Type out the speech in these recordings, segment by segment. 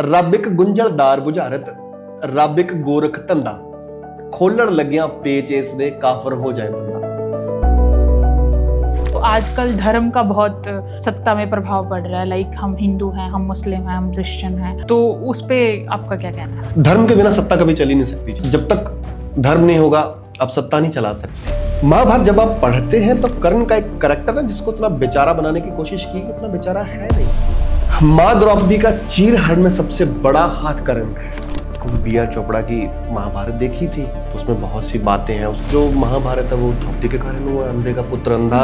ਰੱਬ ਇੱਕ ਗੁੰਝਲਦਾਰ ਬੁਝਾਰਤ, ਰੱਬ ਇੱਕ गोरख ਧੰਦਾ, खोलण लग्या पेच इस दे काफर हो जाए बंदा। तो आजकल धर्म का बहुत सत्ता में प्रभाव पड़ रहा है। लाइक हम हिंदू हैं, हम मुस्लिम हैं, हम क्रिश्चियन हैं, तो उस पे आपका क्या कहना है? धर्म के बिना सत्ता कभी चल ही नहीं सकती। जब तक धर्म नहीं होगा आप सत्ता नहीं चला सकते। महाभारत जब आप पढ़ते हैं तो कर्ण का एक कैरेक्टर है जिसको इतना बेचारा बनाने की कोशिश की, इतना बेचारा है नहीं। माँ द्रौपदी का चीरहरण में सबसे बड़ा हाथ कर्ण का है। बी.आर. चोपड़ा की महाभारत देखी थी तो उसमें बहुत सी बातें हैं। उस जो महाभारत है वो द्रौपदी के कारण हुआ, अंधे का पुत्र अंधा।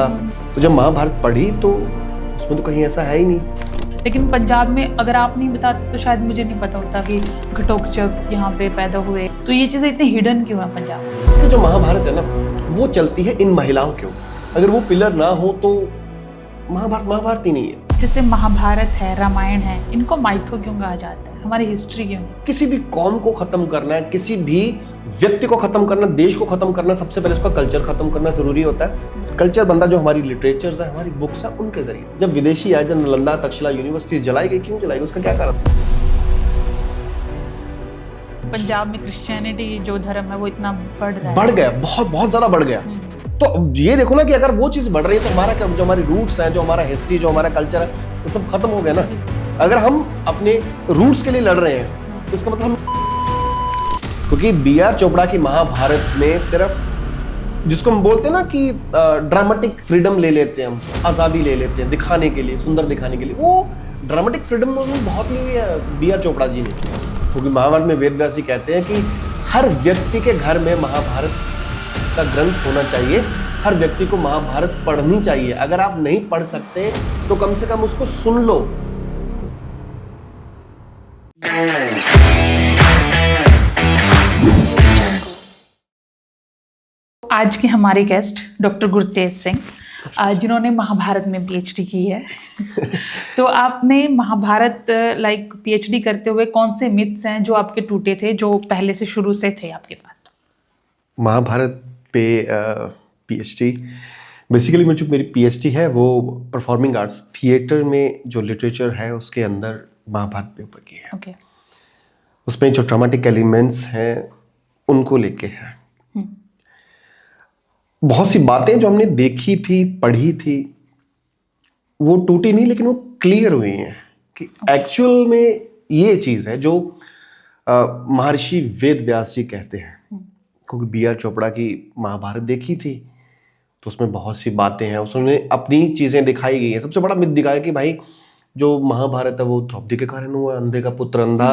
तो जब महाभारत पढ़ी तो उसमें तो कहीं ऐसा है ही नहीं। लेकिन पंजाब में अगर आप नहीं बताते तो शायद मुझे नहीं पता होता कि घटोत्कच यहाँ पे पैदा हुए। तो ये चीजें इतनी हिडन क्यों है पंजाब में? तो जो महाभारत है ना वो चलती है इन महिलाओं के ऊपर। अगर वो पिलर ना हो तो महाभारत ही नहीं है। जैसे महाभारत है, रामायण है, इनको माइथो क्यों कहा जाता है? हमारी हिस्ट्री क्यों नहीं? किसी भी कौम को खत्म करना है, किसी भी व्यक्ति को खत्म करना, देश को खत्म करना, सबसे पहले उसका कल्चर खत्म करना जरूरी होता है। कल्चर बनता जो हमारी लिटरेचर्स है, हमारी बुक्स है, उनके जरिए। जब विदेशी आए, जब नालंदा तक्षशिला यूनिवर्सिटी जलाई गई, क्यों जलाई गई, उसका क्या कारण? पंजाब में क्रिश्चियनिटी जो धर्म है वो इतना बढ़ गया, बहुत ज्यादा बढ़ गया। तो ये देखो ना कि अगर वो चीज बढ़ रही है तो हमारा क्या, जो हमारी रूट्स हैं, जो हमारा हिस्ट्री, जो हमारा कल्चर है, वो सब खत्म हो गया ना। अगर हम अपने रूट्स के लिए लड़ रहे हैं तो इसका मतलब क्योंकि बी.आर. चोपड़ा की महाभारत में सिर्फ जिसको हम बोलते हैं ना कि ड्रामेटिक फ्रीडम ले लेते हैं, हम आजादी ले लेते हैं दिखाने के लिए, सुंदर दिखाने के लिए, वो ड्रामेटिक फ्रीडम बहुत ली है बी.आर. चोपड़ा जी ने। क्योंकि महाभारत में वेद व्यास जी कहते हैं कि हर व्यक्ति के घर में महाभारत का ग्रंथ होना चाहिए, हर व्यक्ति को महाभारत पढ़नी चाहिए। अगर आप नहीं पढ़ सकते तो कम से कम उसको सुन लो। आज के हमारे गेस्ट डॉक्टर गुरतेज सिंह, जिन्होंने महाभारत में पीएचडी की है। तो आपने महाभारत पीएचडी करते हुए कौन से मिथ्स हैं जो आपके टूटे थे, जो पहले से शुरू से थे आपके पास? महाभारत पे पीएचडी बेसिकली मेरी पीएचडी है वो परफॉर्मिंग आर्ट्स थिएटर में जो लिटरेचर है उसके अंदर महाभारत पे ऊपर की है। ओके। उसमें जो ड्रामेटिक एलिमेंट्स हैं उनको लेके है। बहुत सी बातें जो हमने देखी थी, पढ़ी थी, वो टूटी नहीं लेकिन वो क्लियर हुई हैं कि एक्चुअल में ये चीज़ है जो महर्षि वेद व्यास जी कहते हैं। क्योंकि बी.आर. चोपड़ा की महाभारत देखी थी तो उसमें बहुत सी बातें हैं, उसमें अपनी चीज़ें दिखाई गई हैं। सबसे बड़ा मिथ दिखाया कि भाई जो महाभारत है वो द्रौपदी के कारण हुआ, अंधे का पुत्र अंधा।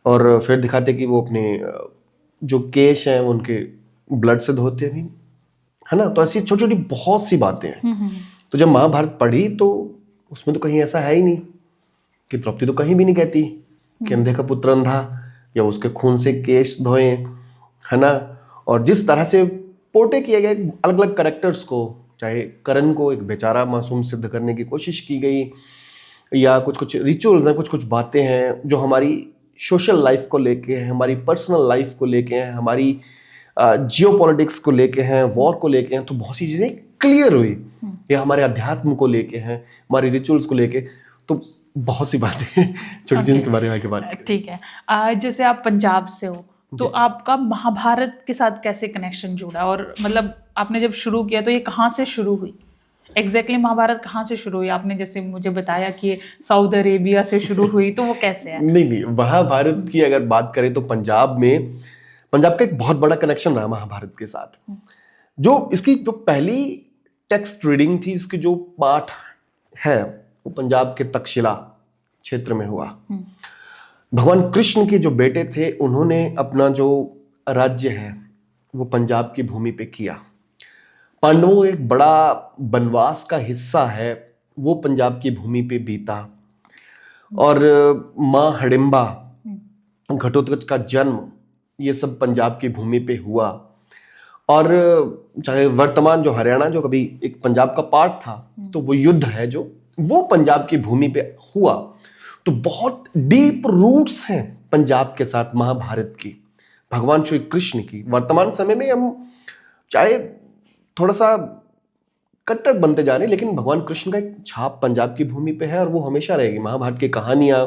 और फिर दिखाते कि वो अपने जो केश हैं वो उनके ब्लड से धोते नहीं, है ना। तो ऐसी छोटी छोटी बहुत सी बातें हैं। तो जब महाभारत पढ़ी तो उसमें तो कहीं ऐसा है ही नहीं कि द्रौपदी तो कहीं भी नहीं कहती कि अंधे का पुत्र अंधा या उसके खून से केश धोए, है ना। और जिस तरह से पोर्ट्रे किए गए अलग अलग कैरेक्टर्स को, चाहे कर्ण को एक बेचारा मासूम सिद्ध करने की कोशिश की गई, या कुछ रिचुअल्स हैं, कुछ बातें हैं जो हमारी सोशल लाइफ को लेके हैं, हमारी पर्सनल लाइफ को लेके हैं, हमारी जियोपॉलिटिक्स को लेके हैं, वॉर को लेके हैं। तो बहुत सी चीज़ें क्लियर हुई, या हमारे अध्यात्म को लेके हैं, हमारी रिचुअल्स को लेके। तो बहुत सी बातें छोटी चीज़ों के बारे में। ठीक है। जैसे आप पंजाब से हो तो आपका महाभारत के साथ कैसे कनेक्शन जुड़ा, और मतलब आपने जब शुरू किया तो ये कहाँ से शुरू हुई? एग्जैक्टली महाभारत कहाँ से शुरू हुई? आपने जैसे मुझे बताया कि सऊदी अरेबिया से शुरू हुई, तो वो कैसे है? नहीं, महाभारत की अगर बात करें तो पंजाब का एक बहुत बड़ा कनेक्शन रहा महाभारत के साथ। जो इसकी जो पहली टेक्स्ट रीडिंग थी, इसकी जो पाठ है वो पंजाब के तक्षशिला क्षेत्र में हुआ। भगवान कृष्ण के जो बेटे थे उन्होंने अपना जो राज्य है वो पंजाब की भूमि पे किया। पांडवों एक बड़ा वनवास का हिस्सा है वो पंजाब की भूमि पे बीता। और माँ हडिम्बा, घटोत्कच का जन्म, ये सब पंजाब की भूमि पे हुआ। और चाहे वर्तमान जो हरियाणा जो कभी एक पंजाब का पार्ट था, तो वो युद्ध है जो वो पंजाब की भूमि पे हुआ। तो बहुत डीप रूट्स हैं पंजाब के साथ महाभारत की, भगवान श्री कृष्ण की। वर्तमान समय में हम चाहे थोड़ा सा कट्टर बनते जा रहे हैं, लेकिन भगवान कृष्ण का एक छाप पंजाब की भूमि पे है और वो हमेशा रहेगी। महाभारत की कहानियां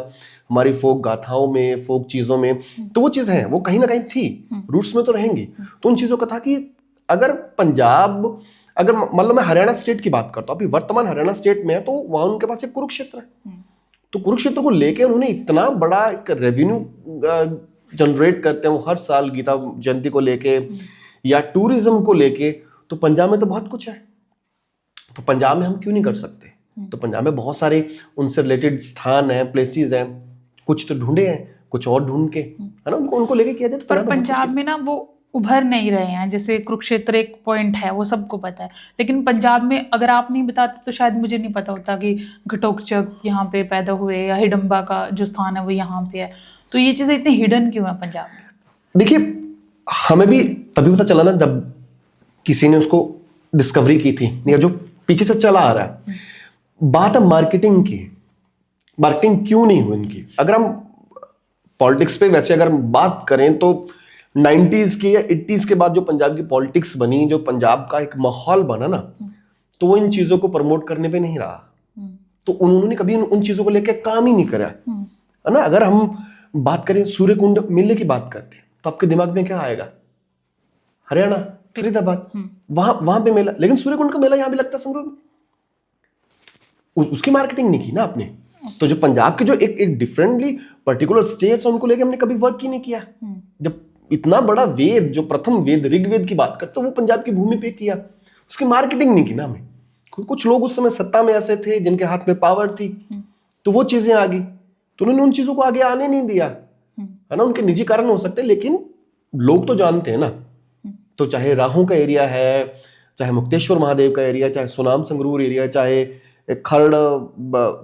हमारी फोक गाथाओं में, फोक चीजों में, तो वो चीजें हैं, वो कहीं ना कहीं थी, रूट्स में तो रहेंगी। तो उन चीजों का था कि अगर पंजाब, अगर मान लो मैं हरियाणा स्टेट की बात करता हूँ, अभी वर्तमान हरियाणा स्टेट में है, तो वहां उनके पास एक कुरुक्षेत्र है। तो कुरुक्षेत्र को लेके उन्होंने इतना बड़ा एक रेवेन्यू जनरेट करते हैं वो हर साल गीता जयंती को लेके या टूरिज्म को लेके। तो पंजाब में तो बहुत कुछ है, तो पंजाब में हम क्यों नहीं कर सकते? तो पंजाब में बहुत सारे उनसे रिलेटेड स्थान हैं, प्लेसेस हैं, कुछ तो ढूंढे हैं, कुछ और ढूंढ के, है ना, उनको लेके किया जाए। तो पर पंजाब में ना वो उभर नहीं रहे हैं। जैसे कुरुक्षेत्र एक पॉइंट है, वो सबको पता है, लेकिन पंजाब में अगर आप नहीं बताते तो शायद मुझे नहीं पता होता कि घटोत्कच यहाँ पे पैदा हुए या हिडम्बा का जो स्थान है वो यहाँ पे है। तो ये चीज़ें इतनी हिडन क्यों है पंजाब में? देखिए, हमें भी तभी पता चला ना जब किसी ने उसको डिस्कवरी की थी, या जो पीछे से चला आ रहा है। बात है मार्केटिंग की। मार्केटिंग क्यों नहीं हुई इनकी? अगर हम पॉलिटिक्स पे वैसे अगर बात करें तो 90s के या 80s के बाद जो पंजाब की पॉलिटिक्स बनी, जो पंजाब का एक माहौल बना ना, तो वो इन चीजों को प्रमोट करने पे नहीं रहा। तो उन्होंने कभी उन चीजों को लेकर काम ही नहीं करा, है ना। अगर हम बात करें सूर्यकुंड मेले की बात करते हैं तो आपके दिमाग में क्या आएगा? हरियाणा, फरीदाबाद, वहां पे मेला। लेकिन सूर्यकुंड का मेला यहां भी लगता है संगरूर में। उसकी मार्केटिंग नहीं की ना आपने। तो जो पंजाब के जो एक डिफरेंटली पर्टिकुलर स्टेट्स उनको लेके हमने कभी वर्क ही नहीं किया। जब इतना बड़ा वेद, जो प्रथम वेद ऋग्वेद की बात करते, तो वो पंजाब की भूमि पे किया, उसकी मार्केटिंग नहीं की ना हमें। कुछ लोग उस समय सत्ता में ऐसे थे जिनके हाथ में पावर थी, तो वो चीजें आ गई, तो उन्होंने उन चीजों को आगे आने नहीं दिया, है ना। उनके निजी कारण हो सकते, लेकिन लोग तो जानते हैं ना। तो चाहे राहू का एरिया है, चाहे मुक्तेश्वर महादेव का एरिया, चाहे सुनाम संगरूर एरिया, चाहे खरड़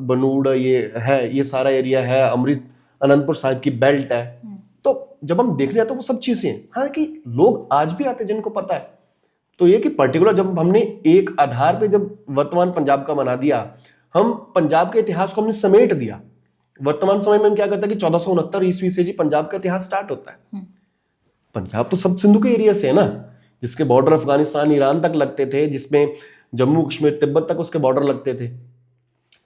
बनूड़ ये सारा एरिया है, अमृत अनंतपुर साहिब की बेल्ट है। तो जब हम देख रहे हैं तो वो सब चीजें हैं। हालांकि लोग आज भी आते हैं जिनको पता है। तो ये कि पर्टिकुलर जब हमने एक आधार पे जब वर्तमान पंजाब का बना दिया, हम पंजाब के इतिहास को हमने समेट दिया। वर्तमान समय में हम क्या करते हैं कि 1469 ईस्वी से जी पंजाब का इतिहास स्टार्ट होता है। पंजाब तो सब सिंधु के एरिया से है ना, जिसके बॉर्डर अफगानिस्तान ईरान तक लगते थे, जिसमें जम्मू कश्मीर तिब्बत तक उसके बॉर्डर लगते थे।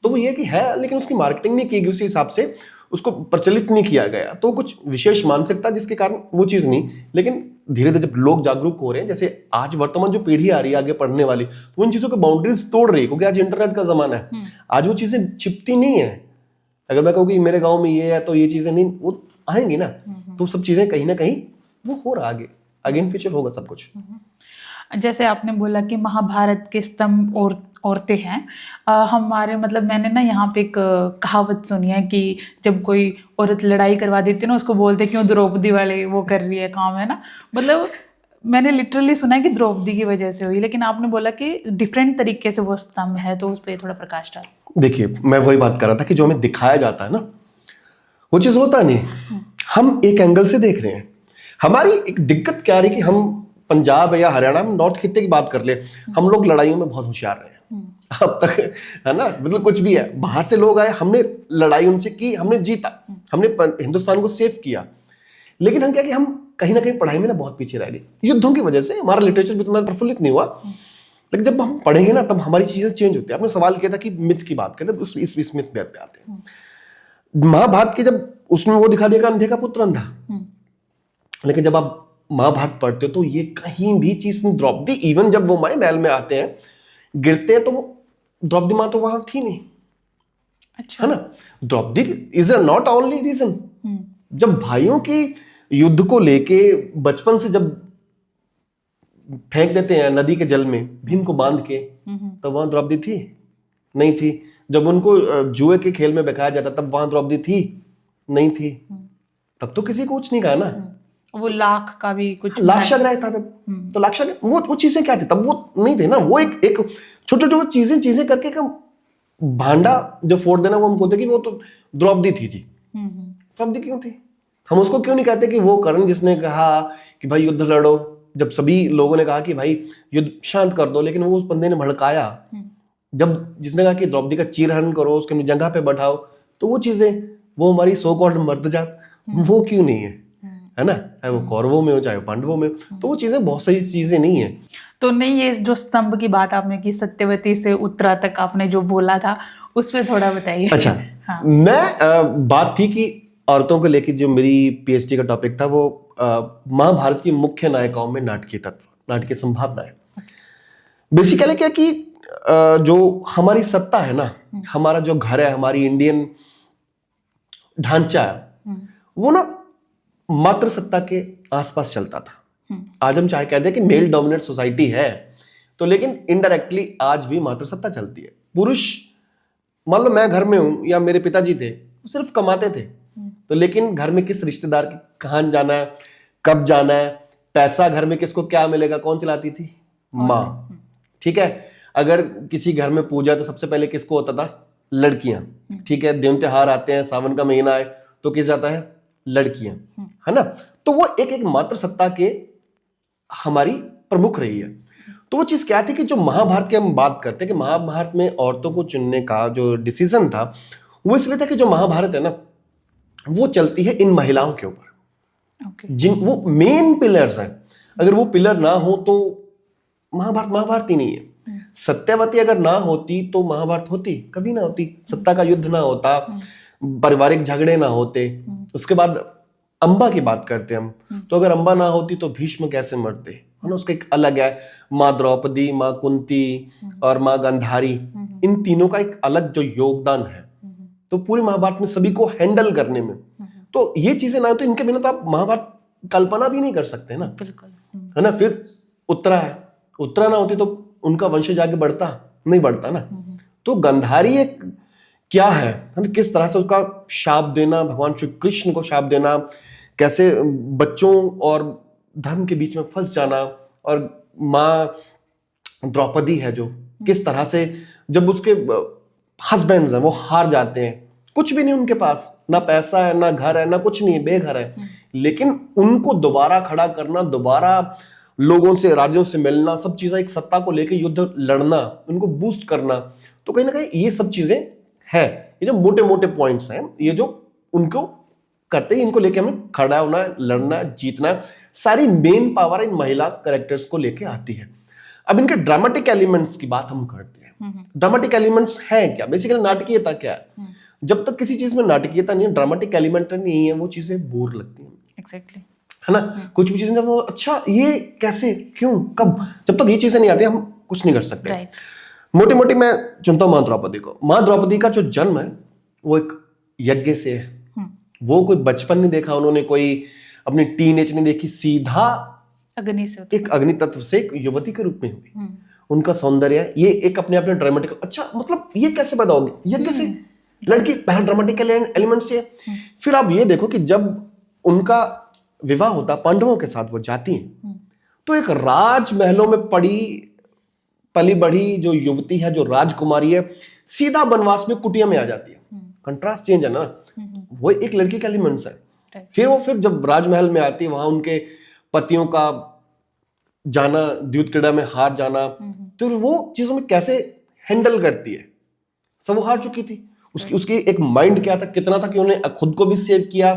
तो वो ये कि है, लेकिन उसकी मार्केटिंग नहीं की गई, उसी हिसाब से उसको प्रचलित नहीं किया गया। तो कुछ विशेष मानसिकता जिसके कारण वो चीज नहीं। लेकिन धीरे धीरे जब लोग जागरूक हो रहे हैं, जैसे आज वर्तमान जो पीढ़ी आ रही है आगे पढ़ने वाली, तो उन चीजों की बाउंड्रीज तोड़ रही है, क्योंकि आज इंटरनेट का जमाना है। आज वो चीजें छिपती नहीं है। अगर मैं कहूँ कि मेरे गाँव में ये है तो ये चीजें नहीं, वो आएंगी ना। तो सब चीजें कहीं ना कहीं वो हो रहा, आगे इन फ्यूचर होगा सब कुछ। जैसे आपने बोला कि महाभारत के स्तंभ और औरतें हैं। हमारे मतलब मैंने ना यहाँ पे एक कहावत सुनी है कि जब कोई औरत लड़ाई करवा देती है ना, उसको बोलते क्यों द्रौपदी वाले वो कर रही है काम, है ना। मतलब मैंने लिटरली सुना है कि द्रौपदी की वजह से हुई, लेकिन आपने बोला कि डिफरेंट तरीके से वो स्तंभ है, तो उस पर थोड़ा प्रकाश डाल। देखिए, मैं वही बात कर रहा था कि जो हमें दिखाया जाता है ना, वो चीज होता नहीं। हम एक एंगल से देख रहे हैं। हमारी एक दिक्कत क्या रही कि हम पंजाब या हरियाणा में नॉर्थ खित्ते की बात कर ले, हम लोग लड़ाइयों में बहुत होशियार रहे हैं अब तक, है ना। मतलब कुछ भी है, बाहर से लोग आए, हमने लड़ाई उनसे की, हमने जीता, हमने हिंदुस्तान को सेव किया। लेकिन हम क्या कि हम कहीं ना कहीं पढ़ाई में ना बहुत पीछे रह गए, युद्धों की वजह से। हमारा लिटरेचर भी इतना प्रफुल्लित नहीं हुआ। लेकिन जब हम पढ़ेंगे ना, तब हमारी चीजें चेंज होती है। आपने सवाल किया था कि मिथ की बात करें, तो इस मिथ पे आते हैं। महाभारत के जब उसमें वो दिखा दिया अंधे का पुत्र अंधा, लेकिन जब आप महाभारत पढ़ते हो तो ये कहीं भी चीज नहीं। द्रौपदी इवन जब वो माए महल में आते हैं, गिरते हैं, तो द्रौपदी माँ तो वहां थी नहीं, अच्छा, है ना। Draupadi is not only reason. जब भाइयों की युद्ध को लेके बचपन से जब फेंक देते हैं नदी के जल में भीम को बांध के, तब वहां द्रौपदी थी नहीं थी। जब उनको जुए के खेल में बहकाया जाता, तब वहां द्रौपदी थी नहीं थी। तब तो किसी को कुछ नहीं कहा ना। वो लाख का भी कुछ लाक्षागृह था तब, तो लाक्षागृह वो चीजें क्या थी तब, वो नहीं थे ना। वो एक छोटे छोटे चीजें करके भांडा जो फोड़ देना, वो हम बोलते कि वो तो द्रौपदी थी जी। द्रौपदी क्यों थी? हम उसको क्यों नहीं कहते कि वो कर्ण जिसने कहा कि भाई युद्ध लड़ो, जब सभी लोगों ने कहा कि भाई युद्ध शांत कर दो, लेकिन वो उस बंदे ने भड़काया। जब जिसने कहा कि द्रौपदी का चीरहरण करो, उसके जगह पे बैठाओ, तो वो चीजें, वो हमारी सो कॉल्ड मर्दजात, वो क्यों नहीं है ना। चाहे वो कौरवों में हो, चाहे वो पांडवों में हो। तो वो चीजें बहुत सारी चीजें नहीं है। तो नहीं, ये जो स्तंभ की बात आपने की, सत्यवती से उत्तरा तक आपने जो बोला था, उस पर थोड़ा बताइए। अच्छा, हाँ। मैं बात थी कि औरतों को लेकर जो मेरी पीएचडी का टॉपिक था वो महाभारत की मुख्य नायिकाओं में नाटकीय तत्व, नाटकीय संभावनाएं। बेसिकली क्या कि जो हमारी सत्ता है ना, हमारा जो घर है, हमारी इंडियन ढांचा है, वो ना मात्र सत्ता के आसपास चलता था। आज हम चाहे कहते हैं कि मेल डोमिनेट सोसाइटी है, तो लेकिन इनडायरेक्टली आज भी मात्र सत्ता चलती है। पुरुष, मान लो मैं घर में हूं या मेरे पिताजी थे, वो सिर्फ कमाते थे, तो लेकिन घर में किस रिश्तेदार के कहां जाना है, कब जाना है, पैसा घर में किसको क्या मिलेगा, कौन चलाती थी? माँ। ठीक है, अगर किसी घर में पूजा तो सबसे पहले किसको होता था? लड़कियां। ठीक है, दिन त्योहार आते हैं, सावन का महीना आए तो किस जाता है? लड़कियां, है ना। तो वो एक मात्र सत्ता के हमारी प्रमुख रही है। तो वो चीज क्या थी कि जो महाभारत की हम बात करते हैं कि महाभारत में औरतों को चुनने का जो डिसीजन था वो इसलिए था कि जो महाभारत है ना वो चलती है इन महिलाओं के ऊपर, जिन वो मेन पिलर्स हैं। अगर वो पिलर ना हो तो महाभारत ही नहीं है। सत्यवती अगर ना होती तो महाभारत होती कभी ना होती, सत्ता का युद्ध ना होता, पारिवारिक झगड़े ना होते। उसके बाद अंबा की बात करते हैं हम, तो अगर अंबा ना होती तो भीष्म कैसे मरते, है ना। उसका एक अलग है, माँ द्रौपदी, माँ कुंती और माँ गांधारी, इन तीनों का एक अलग जो योगदान है तो पूरे महाभारत में सभी को हैंडल करने में। तो ये चीजें ना हो तो इनके बिना तो आप महाभारत कल्पना भी नहीं कर सकते ना, बिल्कुल, है ना। फिर उत्तरा है, उत्तरा ना होती तो उनका वंशज आगे बढ़ता नहीं, बढ़ता ना। तो गांधारी एक क्या है, किस तरह से उसका शाप देना, भगवान श्री कृष्ण को शाप देना, कैसे बच्चों और धर्म के बीच में फंस जाना, और माँ द्रौपदी है जो किस तरह से जब उसके हस्बैंड्स हैं वो हार जाते हैं, कुछ भी नहीं उनके पास, ना पैसा है, ना घर है, ना कुछ नहीं है, बेघर है, लेकिन उनको दोबारा खड़ा करना, दोबारा लोगों से, राज्यों से मिलना, सब चीजें, एक सत्ता को लेकर युद्ध लड़ना, उनको बूस्ट करना, तो कहीं ना कहीं ये सब चीजें हैं, ये जो मोटे मोटे पॉइंट्स हैं, ये जो उनको करते हैं, इनको लेके हमें खड़ा होना है, लड़ना है, जीतना है। सारी मेन पावर इन महिला कैरेक्टर्स को लेके आती है। अब इनके ड्रामेटिक एलिमेंट्स की बात हम करते हैं। ड्रामेटिक एलिमेंट्स हैं क्या? बेसिकली नाटकीयता क्या है? जब तक किसी चीज में नाटकीयता नहीं है, ड्रामेटिक एलिमेंट नहीं है, वो चीजें बोर लगती हैं। एग्जैक्टली, है ना। कुछ भी चीजें जब अच्छा ये कैसे, क्यों, कब, जब तक ये चीजें नहीं आती हम कुछ नहीं कर सकते। मोटी मोटी मैं चुनता हूं माँ द्रौपदी को। माँ द्रौपदी का जो जन्म है वो एक यज्ञ से है। वो कोई बचपन नहीं देखा उन्होंने, कोई अपनी टीनेज नहीं देखी, सीधा अग्नि से, एक अग्नि तत्व से एक युवती के रूप में हुई। उनका सौंदर्य ये एक अपने आप में ड्रामेटिक, अच्छा मतलब ये कैसे पैदा होगी? यज्ञ से लड़की, पहला ड्रामेटिक एलिमेंट से। फिर आप ये देखो कि जब उनका विवाह होता पांडवों के साथ, वो जाती हैं तो एक राजमहलों में पली बढ़ी जो युवती है, जो राजकुमारी है, सीधा वनवास में कुटिया में आ जाती है। कंट्रास्ट चेंज है ना, वो एक लड़की का एलिमेंट्स है। फिर जब राजमहल में आती है, वहां उनके पतियों का जाना, द्यूत क्रीड़ा में हार जाना, तो वो चीजों में कैसे हैंडल करती है। सब वो हार चुकी थी, उसकी एक माइंड क्या था, कितना था कि उन्होंने खुद को भी सेव किया,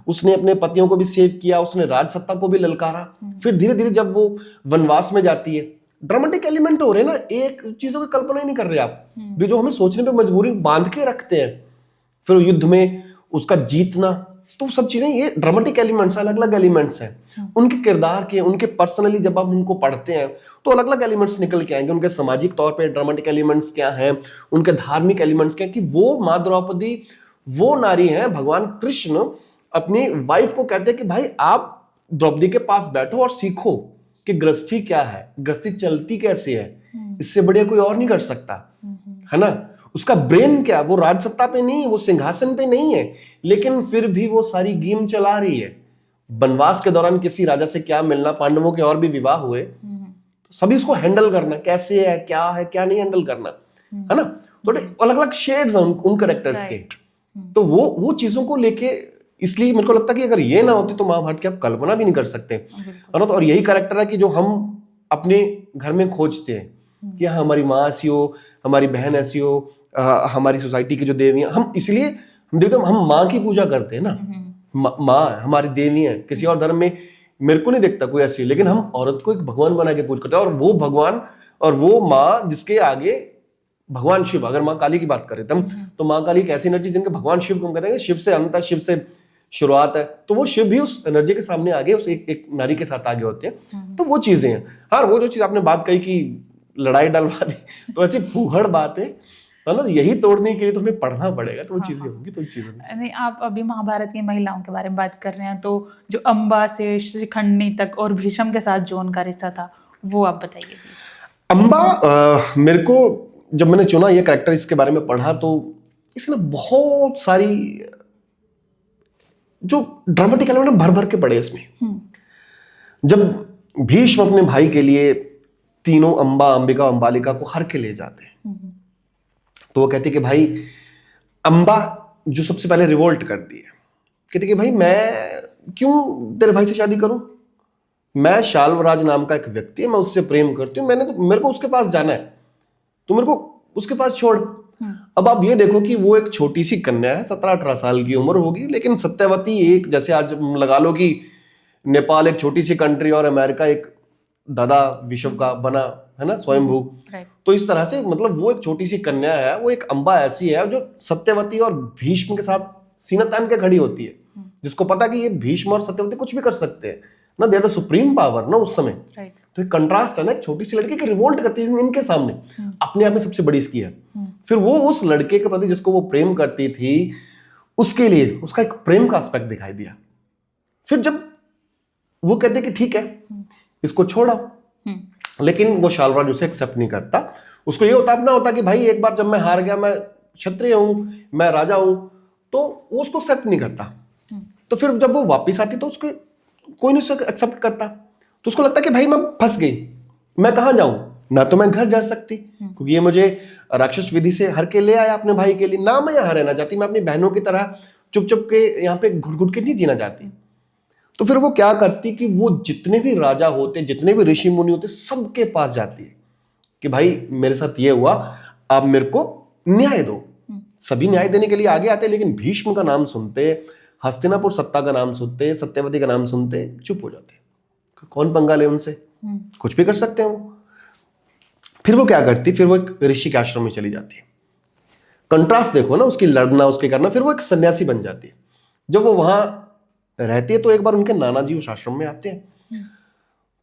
उसने अपने पतियों को भी सेव किया, उसने राजसत्ता को भी ललकारा। फिर धीरे धीरे जब वो वनवास में जाती है, ड्रामेटिक एलिमेंट हो रहे हैं ना, एक चीजों की कल्पना ही नहीं कर रहे आप, भी जो हमें सोचने पे मजबूरी बांध के रखते हैं। फिर युद्ध में उसका जीतना, तो सब चीजें ये ड्रामेटिक एलिमेंट्स, अलग अलग एलिमेंट्स हैं उनके किरदार के, उनके पर्सनली जब आप उनको पढ़ते हैं तो अलग अलग एलिमेंट्स निकल के आएंगे। उनके सामाजिक तौर पे ड्रामेटिक एलिमेंट्स क्या हैं, उनके धार्मिक एलिमेंट्स क्या, कि वो माँ द्रौपदी वो नारी है, भगवान कृष्ण अपनी वाइफ को कहते हैं कि भाई आप द्रौपदी के पास बैठो और सीखो कि गृहस्थी क्या है, गृहस्थी चलती कैसे है, इससे बढ़िया कोई और नहीं कर सकता, है ना। उसका ब्रेन क्या, वो राजसत्ता पे नहीं, वो सिंहासन पे नहीं है, लेकिन फिर भी वो सारी गेम चला रही है। वनवास के दौरान किसी राजा से क्या मिलना, पांडवों के और भी विवाह हुए, तो सभी उसको हैंडल करना, कैसे है, क्या नहीं हैंडल करना, है ना। थोड़े अलग अलग शेड्स हैं उन कैरेक्टर्स के। तो वो चीजों को लेके, इसलिए मेरे को लगता है कि अगर ये ना होती तो महाभारत की आप कल्पना भी नहीं कर सकते, है ना। और यही कैरेक्टर है कि जो हम अपने घर में खोजते हैं कि हाँ हमारी माँ ऐसी हो, हमारी बहन ऐसी हो, हमारी सोसाइटी की जो देवियां, हम इसलिए हम देखते हैं, हम माँ की पूजा करते हैं ना, माँ हमारी देवी है। किसी और धर्म में मेरे को नहीं दिखता कोई ऐसी, लेकिन हम औरत को एक भगवान बना के पूज करते हैं, और वो भगवान और वो माँ जिसके आगे भगवान शिव, अगर माँ काली की बात करें तब, तो माँ काली एक ऐसी एनर्जी जिनके भगवान शिव को हम कहते हैं शिव से अंत है, शिव से शुरुआत है, तो वो शिव भी उस एनर्जी के सामने आगे उस एक नारी के साथ आगे होते हैं। तो वो चीजें हैं। हाँ, वो जो चीज आपने बात कही कि लड़ाई डलवा दी, तो ऐसी फूहड़ बात है ना, यही तोड़ने के लिए तो हमें पढ़ना पड़ेगा, तो वो चीजें होंगी, तो चीजें नहीं, आप अभी महाभारत की महिलाओं के बारे में बात कर रहे हैं, तो जो अंबा से शिखंडी तक और भीष्म के साथ जो उनका रिश्ता था वो आप बताइए। अंबा मेरे को जब मैंने चुना ये कैरेक्टर, इसके बारे में पढ़ा, तो इसमें बहुत सारी जो ड्रामेटिक एलिमेंट भर भर के पड़े इसमें। जब भीष्म अपने भाई के लिए तीनों अंबा, अंबिका, अंबालिका को हर के ले जाते हैं, तो वो कहती कि भाई अंबा जो सबसे पहले रिवोल्ट करती है, कहती कि भाई मैं क्यों तेरे भाई से शादी करूं, मैं शाल्वराज नाम का एक व्यक्ति है, मैं उससे प्रेम करती हूँ, मेरे को उसके पास जाना है, तो मेरे को उसके पास छोड़। अब आप ये देखो कि वो एक छोटी सी कन्या है, 17-18 साल की उम्र होगी, लेकिन सत्यवती एक, जैसे आज लगा लो कि नेपाल एक छोटी सी कंट्री और अमेरिका एक दादा विश्व का बना है ना, स्वयंभू, तो इस तरह से मतलब वो एक छोटी सी कन्या है, वो एक अंबा ऐसी है जो सत्यवती और भीष्म के साथ सीना तान के खड़ी होती है, जिसको पता कि ये भीष्म और सत्यवती कुछ भी कर सकते हैं ना, they are the supreme power ना उस समय। तो एक कंट्रास्ट है ना, एक छोटी सी लड़की की रिवोल्ट करती है इनके सामने, अपने आप में सबसे बड़ी इसकी है। फिर वो उस लड़के के प्रति जिसको वो प्रेम करती थी, उसके लिए उसका एक प्रेम का एस्पेक्ट दिखाई दिया। फिर जब वो कहते कि ठीक है इसको छोड़ो, लेकिन वो शाल्वराज उसे एक्सेप्ट नहीं करता। उसको ये होता होता कि भाई एक बार जब मैं हार गया, मैं क्षत्रिय हूं, मैं राजा हूं, तो वो उसको एक्सेप्ट नहीं करता। तो फिर जब वो वापिस आती तो उसको कोई नहीं एक्सेप्ट करता, तो उसको लगता कि भाई मैं फंस गई, मैं कहां जाऊं, ना तो मैं घर जा सकती क्योंकि ये मुझे राक्षस विधि से हर के ले आया अपने भाई के लिए, ना मैं यहां रहना चाहती, मैं अपनी बहनों की तरह चुप चुप के यहाँ पे घुट घुट के नहीं जीना चाहती। तो फिर वो क्या करती कि वो जितने भी राजा होते, जितने भी ऋषि मुनि होते, सबके पास जाती है कि भाई मेरे साथ ये हुआ, आप मेरे को न्याय दो। सभी न्याय देने के लिए आगे आते, लेकिन भीष्म का नाम सुनते, हस्तिनापुर सत्ता का नाम सुनते, सत्यवती का नाम सुनते, चुप हो जाते। कौन पंगा ले उनसे, कुछ भी कर सकते हैं वो। फिर वो क्या करती, फिर वो एक ऋषि के आश्रम में चली जाती है। कंट्रास्ट देखो ना, उसकी लड़ना, उसके करना, फिर वो एक सन्यासी बन जाती है। जब वो वहां रहती है तो एक बार उनके नाना जी उस आश्रम में आते हैं,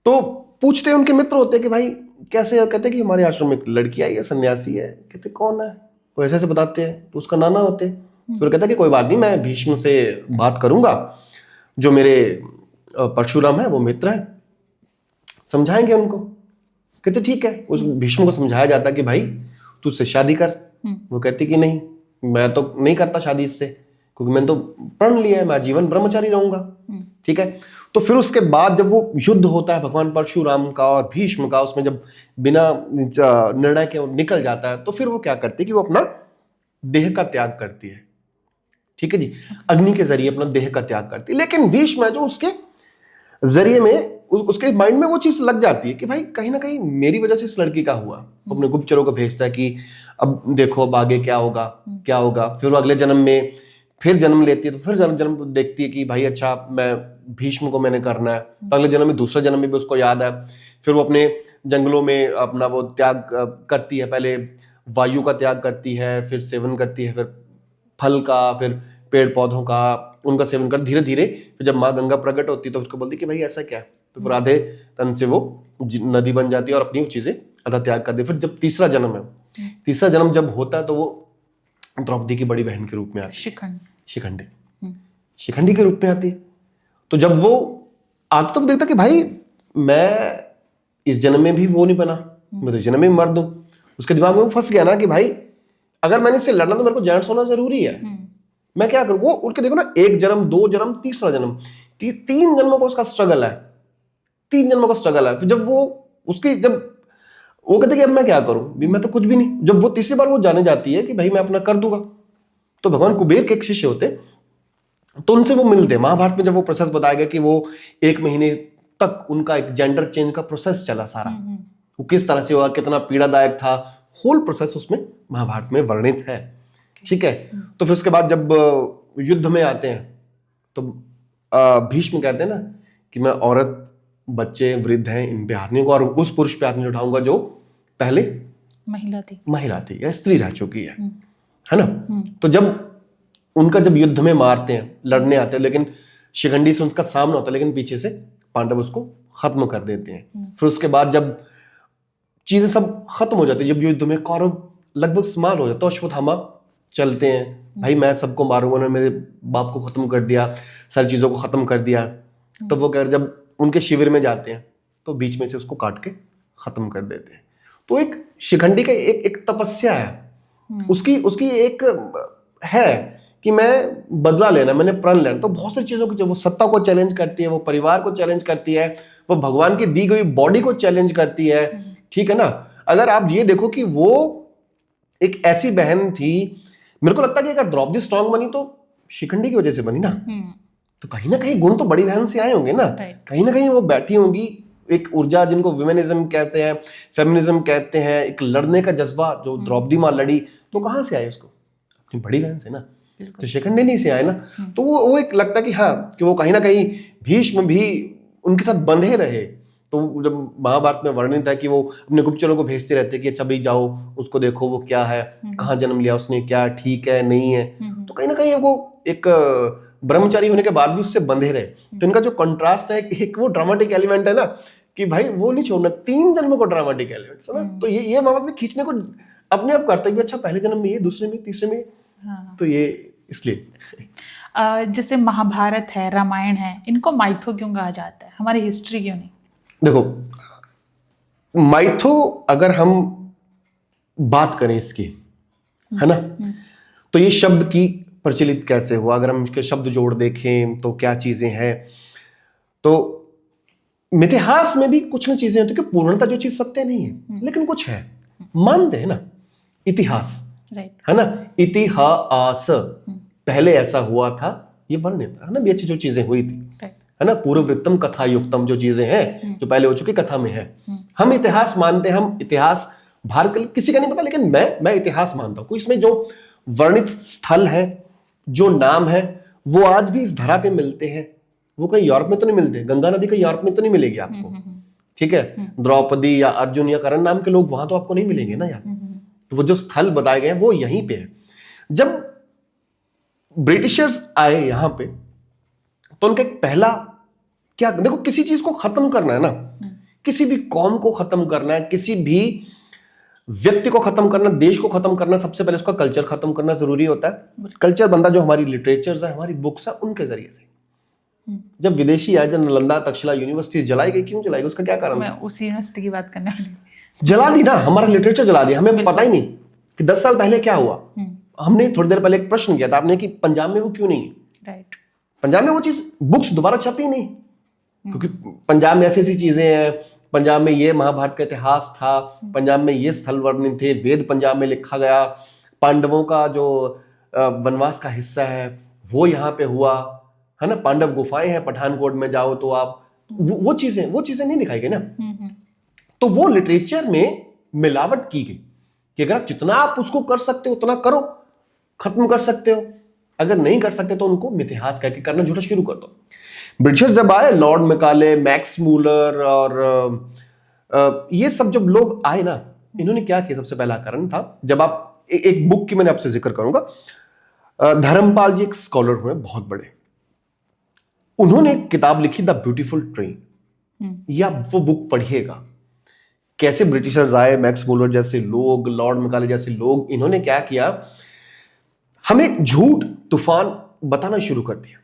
तो पूछते हैं, उनके मित्र होते हैं कि भाई कैसे, कहते हैं कि हमारे आश्रम में एक लड़की आई है, सन्यासी है। कहते कौन है, वो ऐसे बताते हैं, तो उसका नाना होते हैं। फिर कहता है कि कोई बात नहीं, मैं भीष्म से बात करूंगा, जो मेरे परशुराम है वो मित्र है, समझाएंगे उनको। कहते ठीक है। उस भीष्म को समझाया जाता है कि भाई तू उससे शादी कर। वो कहती कि नहीं, मैं तो नहीं करता शादी इससे, क्योंकि मैंने तो प्रण लिया है, मैं जीवन ब्रह्मचारी रहूंगा। ठीक है। तो फिर उसके बाद जब वो युद्ध होता है भगवान परशुराम का और भीष्म का, उसमें जब बिना निर्णय के निकल जाता है, तो फिर वो क्या करती है कि वो अपना देह का त्याग करती है। ठीक है जी, अग्नि के जरिए अपना देह का त्याग करती है। लेकिन भीष्म है जो उसके जरिए में, उसके माइंड में वो चीज लग जाती है कि भाई कहीं ना कहीं मेरी वजह से इस लड़की का हुआ। अपने गुप्तचरों को भेजता है कि अब देखो अब आगे क्या होगा क्या होगा। फिर वो अगले जन्म में फिर जन्म लेती है, तो फिर जन्म देखती है कि भाई अच्छा मैं भीष्म को मैंने करना है। तो अगले जन्म में, दूसरे जन्म में भी उसको याद है। फिर वो अपने जंगलों में अपना वो त्याग करती है, पहले वायु का त्याग करती है, फिर सेवन करती है, फिर फल का, फिर पेड़ पौधों का, उनका सेवन कर धीरे धीरे। फिर जब माँ गंगा प्रकट होती है तो उसको बोलती कि भाई ऐसा क्या है, तो फिर आधे तन से वो नदी बन जाती है और अपनी चीजें आधा त्याग कर दी। फिर जब तीसरा जन्म है, तीसरा जन्म जब होता है तो वो द्रौपदी की बड़ी बहन के रूप में आती है, शिखंडी के रूप में आती है। तो जब वो आता तो देखता कि भाई मैं इस जन्म में भी वो नहीं बना, मैं तो इस जन्म में मर दूं। उसके दिमाग में वो फंस गया ना कि भाई अगर मैंने इससे लड़ना तो मेरे को जेंट्स होना जरूरी है, मैं क्या करूं। वो उनके देखो ना, एक जन्म, दो जन्म, तीसरा जन्म, 3 जन्मों का उसका स्ट्रगल है, 3 जन्मों का स्ट्रगल है। फिर जब वो उसकी, जब वो कहते कि अब मैं क्या करूं, भी मैं तो कुछ भी नहीं। जब वो तीसरी बार वो जाने जाती है कि भाई मैं अपना कर दूंगा, तो भगवान कुबेर के एक शिष्य होते, तो उनसे वो मिलते। महाभारत में जब वो प्रोसेस बताया गया कि वो 1 महीने तक उनका एक जेंडर चेंज का प्रोसेस चला सारा, वो किस तरह से हुआ, कितना पीड़ादायक था, होल प्रोसेस उसमें महाभारत में वर्णित है। ठीक है। तो फिर उसके बाद जब युद्ध में आते हैं तो भीष्म कहते हैं ना कि मैं औरत, बच्चे, वृद्ध हैं, इन पे हाथ नहीं होगा, और उस पुरुष पे हाथ नहीं उठाऊंगा जो पहले महिला थी या स्त्री रह चुकी है ना। तो जब युद्ध में मारते हैं, लड़ने आते हैं, लेकिन शिखंडी से उसका सामना होता है, लेकिन पीछे से पांडव उसको खत्म कर देते हैं। फिर उसके बाद जब चीजें सब खत्म हो जाती है, जब युद्ध में कौरव लगभग समाप्त हो जाता है, तो अश्वत्थामा चलते हैं, भाई मैं सबको मारूंगा, उन्होंने मेरे बाप को खत्म कर दिया, सारी चीजों को खत्म कर दिया। तो वो कह, जब उनके शिविर में जाते हैं तो बीच में से उसको काट के खत्म कर देते हैं। तो एक शिखंडी का एक तपस्या है, उसकी एक है कि मैं बदला लेना, मैंने प्रण लेना। तो बहुत सारी चीजों को, वो सत्ता को चैलेंज करती है, वो परिवार को चैलेंज करती है, वो भगवान की दी गई बॉडी को चैलेंज करती है, ठीक है ना। अगर आप ये देखो कि वो एक ऐसी बहन थी, मेरे को लगता है कि अगर द्रौपदी स्ट्रांग बनी तो शिखंडी की वजह से बनी ना। तो कहीं ना कहीं गुण तो बड़ी बहन से आए होंगे ना, कहीं ना कहीं वो बैठी होंगी, एक ऊर्जा जिनको विमेनिज्म कहते हैं, फेमिनिज्म कहते हैं, एक लड़ने का जज्बा जो द्रौपदी माँ लड़ी, तो कहाँ से आए उसको? अपनी बड़ी बहन से ना, तो शिखंडी नहीं से आए ना। तो वो एक लगता है कि हाँ, कि वो कहीं ना कहीं भीष्म भी उनके साथ बंधे रहे। तो जब महाभारत में वर्णित है कि वो अपने गुप्तचरों को भेजते रहते कि अच्छा भाई जाओ, उसको देखो वो क्या है, कहाँ जन्म लिया उसने, क्या ठीक है नहीं है। तो कहीं ना कहीं वो एक ब्रह्मचारी होने के बाद भी उससे बंधे रहे। तो इनका जो कंट्रास्ट है, एक वो ड्रामेटिक एलिमेंट है ना, कि भाई वो नहीं छोड़ना, 3 जन्म को ड्रामेटिक एलिमेंट है ना। तो ये महाभारत में खींचने को अपने आप करता है कि अच्छा पहले जन्म में ये, दूसरे में, तीसरे में। तो ये इसलिए जैसे महाभारत है, रामायण है, इनको माइथो क्यों कहा जाता है, हमारी हिस्ट्री क्यों नहीं? देखो, माइथो अगर हम बात करें इसकी, है ना, तो ये शब्द की प्रचलित कैसे हुआ, अगर हम इसके शब्द जोड़ देखें तो क्या चीजें हैं। तो इतिहास में भी कुछ ना चीजें होती है कि पूर्णता जो चीज सत्य नहीं है, लेकिन कुछ है, मानते हैं ना। इतिहास, है ना, इतिहास, पहले ऐसा हुआ था, ये वर्णित है ना, भी अच्छी जो चीजें हुई थी, है ना, पूर्ववृत्तम कथा युक्तम, जो चीजें हैं जो पहले हो चुकी कथा में है। हम इतिहास मानते हैं, हम इतिहास भारत के किसी का नहीं पता, लेकिन मैं इतिहास मानता हूं। इसमें जो वर्णित स्थल है, जो नाम है, वो आज भी इस धरा पे मिलते हैं। वो कहीं यूरोप में तो नहीं मिलते, गंगा नदी का यूरोप में तो नहीं मिलेगी आपको, ठीक है। द्रौपदी या अर्जुन या कर्ण नाम के लोग वहां तो आपको नहीं मिलेंगे ना यार। तो वो जो स्थल बताए गए हैं वो यहीं पे है। जब ब्रिटिशर्स आए यहां पे, तो उनका एक पहला क्या, देखो किसी चीज को खत्म करना है ना, किसी भी कौम को खत्म करना है, किसी भी व्यक्ति को खत्म करना, देश को खत्म करना, सबसे पहले उसका कल्चर खत्म करना जरूरी होता है। कल्चर बनता जो हमारी लिटरेचर्स है, हमारी बुक्स है, उनके जरिए से। जब विदेशी आए, जब नालंदा तक्षशिला यूनिवर्सिटी जलाई गई, क्यों जलाई गई, उसका क्या कारण? मैं उसी यूनिवर्सिटी की बात करने वाली। जला दी ना, हमारा लिटरेचर जला दिया, हमें पता ही नहीं कि 10 साल पहले क्या हुआ। हमने थोड़ी देर पहले एक प्रश्न किया था आपने कि पंजाब में वो क्यों नहीं है, राइट। पंजाब में वो चीज, बुक्स दोबारा छपी नहीं, क्योंकि पंजाब में ऐसी ऐसी चीजें हैं, पंजाब में ये महाभारत का इतिहास था, पंजाब में ये स्थल वर्णित थे, वेद पंजाब में लिखा गया, पांडवों का जो वनवास का हिस्सा है वो यहाँ पे हुआ, है ना, पांडव गुफाएं हैं पठानकोट में जाओ तो आप, वो चीजें नहीं दिखाई गई ना। तो वो लिटरेचर में मिलावट की गई कि अगर जितना आप उसको कर सकते हो उतना करो, खत्म कर सकते हो, अगर नहीं कर सकते तो उनको इतिहास कह के करना झूठा शुरू कर दो। ब्रिटिशर्स जब आए, लॉर्ड मैकाले, मैक्स मूलर और ये सब जब लोग आए ना, इन्होंने क्या किया, सबसे पहला कारण था, जब आप एक बुक की मैंने आपसे जिक्र करूंगा, धर्मपाल जी एक स्कॉलर हुए बहुत बड़े, उन्होंने एक किताब लिखी द ब्यूटीफुल ट्रेन। या वो बुक पढ़िएगा, कैसे ब्रिटिशर्स आए, मैक्स मूलर जैसे लोग, लॉर्ड मैकाले जैसे लोग, इन्होंने क्या किया, हमें झूठ तूफान बताना शुरू कर दिया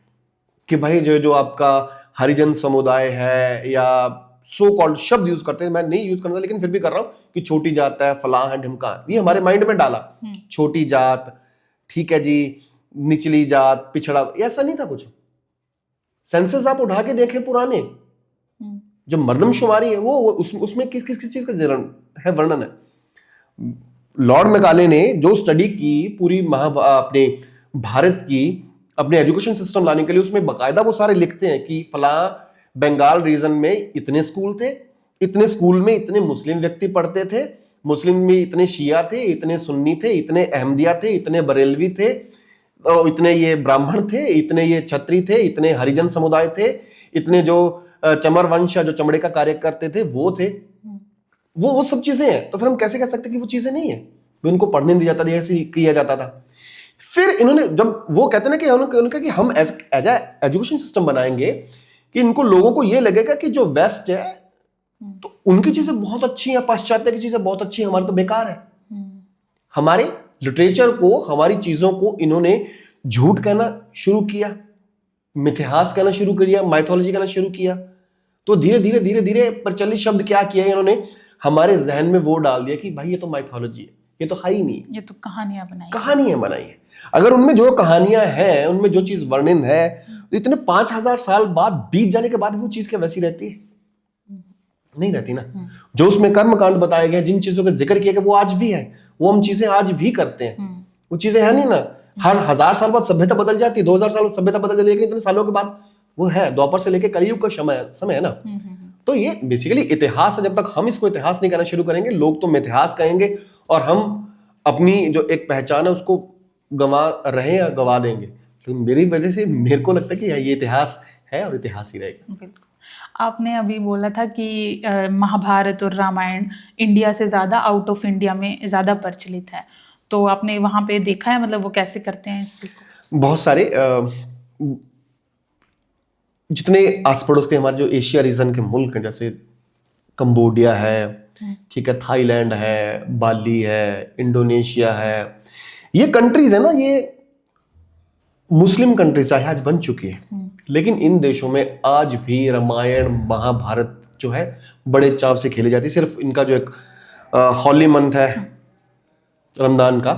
कि भाई जो आपका हरिजन समुदाय है, या सो कॉल्ड शब्द यूज करते हैं, मैं नहीं यूज करता लेकिन फिर भी कर रहा हूं, कि छोटी जात है, फलां है, ढिमका, ये हमारे माइंड में डाला, छोटी जात, ठीक है जी, निचली जात, पिछड़ा, ऐसा नहीं था कुछ। सेंसस आप उठा के देखें पुराने, जो मर्दमशुमारी है वो उसमें किस चीज का है वर्णन है। लॉर्ड मैकाले ने जो स्टडी की पूरी अपने भारत की, अपने एजुकेशन सिस्टम लाने के लिए, उसमें बकायदा वो सारे लिखते हैं कि फलां बंगाल रीजन में इतने स्कूल थे, इतने स्कूल में इतने मुस्लिम व्यक्ति पढ़ते थे, मुस्लिम में इतने शिया थे, इतने सुन्नी थे, इतने अहमदिया थे, इतने बरेलवी थे, इतने ये ब्राह्मण थे, इतने ये छत्री थे, इतने हरिजन समुदाय थे, इतने जो चमर वंश जो चमड़े का कार्य करते थे वो थे, वो सब चीजें हैं। तो फिर हम कैसे कह सकते हैं कि वो चीजें नहीं है? उनको पढ़ने नहीं दिया जाता, जैसे किया जाता था। फिर इन्होंने जब वो कहते हैं ना कि उन्होंने कि हम एज एजुकेशन सिस्टम बनाएंगे कि इनको लोगों को ये लगेगा कि जो वेस्ट है तो उनकी चीजें बहुत अच्छी हैं, पाश्चात्य की चीजें बहुत अच्छी हैं, हमारी तो बेकार है। हमारे लिटरेचर को, हमारी चीजों को इन्होंने झूठ कहना शुरू किया, मिथ्यास कहना शुरू किया, माइथोलॉजी कहना शुरू किया। तो धीरे धीरे धीरे धीरे प्रचलित शब्द क्या किया इन्होंने, हमारे जहन में वो डाल दिया कि भाई ये तो माइथोलॉजी है, ये तो है ही नहीं, ये तो कहानियां बनाई है। अगर उनमें जो कहानियां हैं, उनमें जो चीज वर्णन है, तो इतने 5000 साल बाद बीत जाने के बाद वो चीज क्या वैसी रहती है? नहीं रहती ना। जो उसमें कर्मकांड बताए गए, जिन चीजों का जिक्र किया गया, वो आज भी है, वो हम चीजें आज भी करते हैं। वो चीजें है नहीं ना। हर 1000 साल बाद सभ्यता बदल जाती है, 2000 साल सभ्यता बदल जाती है, लेकिन इतने सालों के बाद वो है। द्वापर से लेकर कलयुग का समय है ना। तो ये बेसिकली इतिहास है। जब तक हम इसको इतिहास नहीं कहना शुरू करेंगे, लोग तो मिथ्यास कहेंगे और हम अपनी जो एक पहचान है उसको गंवा रहे या गंवा देंगे। तो मेरी वजह से मेरे को लगता है कि ये इतिहास है और इतिहास ही रहेगा। आपने अभी बोला था कि महाभारत और रामायण इंडिया से ज़्यादा आउट ऑफ इंडिया में ज़्यादा प्रचलित है, तो आपने वहाँ पे देखा है, मतलब वो कैसे करते हैं इस चीज़ को? बहुत सारे जितने आस पड़ोस के हमारे जो एशिया रीजन के मुल्क हैं, जैसे कंबोडिया है, ठीक है, थाईलैंड है, बाली है, इंडोनेशिया है, ये कंट्रीज है ना, ये मुस्लिम कंट्रीज आज बन चुकी है। लेकिन इन देशों में आज भी रामायण महाभारत जो है बड़े चाव से खेली जाती है। सिर्फ इनका जो एक हॉली मंथ है रमजान का,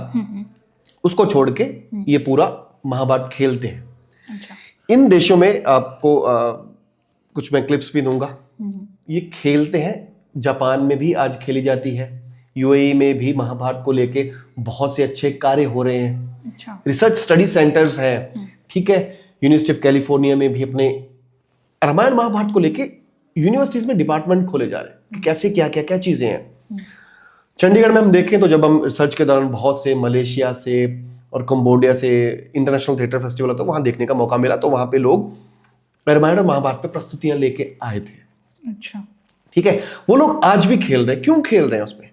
उसको छोड़ के ये पूरा महाभारत खेलते हैं। अच्छा। इन देशों में आपको कुछ मैं क्लिप्स भी दूंगा, ये खेलते हैं। जापान में भी आज खेली जाती है, यूएई में भी महाभारत को लेके बहुत से अच्छे कार्य हो रहे हैं। अच्छा। रिसर्च स्टडी सेंटर्स हैं, ठीक है। यूनिवर्सिटी ऑफ कैलिफोर्निया में भी अपने रामायण महाभारत को लेके यूनिवर्सिटीज में डिपार्टमेंट खोले जा रहे हैं कि कैसे क्या क्या क्या चीजें हैं। चंडीगढ़ में हम देखें तो जब हम रिसर्च के दौरान बहुत से मलेशिया से और कंबोडिया से इंटरनेशनल थिएटर फेस्टिवल होता है, वहां देखने का मौका मिला। तो वहां पे लोग रामायण और महाभारत पे प्रस्तुतियां लेके आए थे। अच्छा। ठीक है, वो लोग आज भी खेल रहे हैं। क्यों खेल रहे हैं उसमें?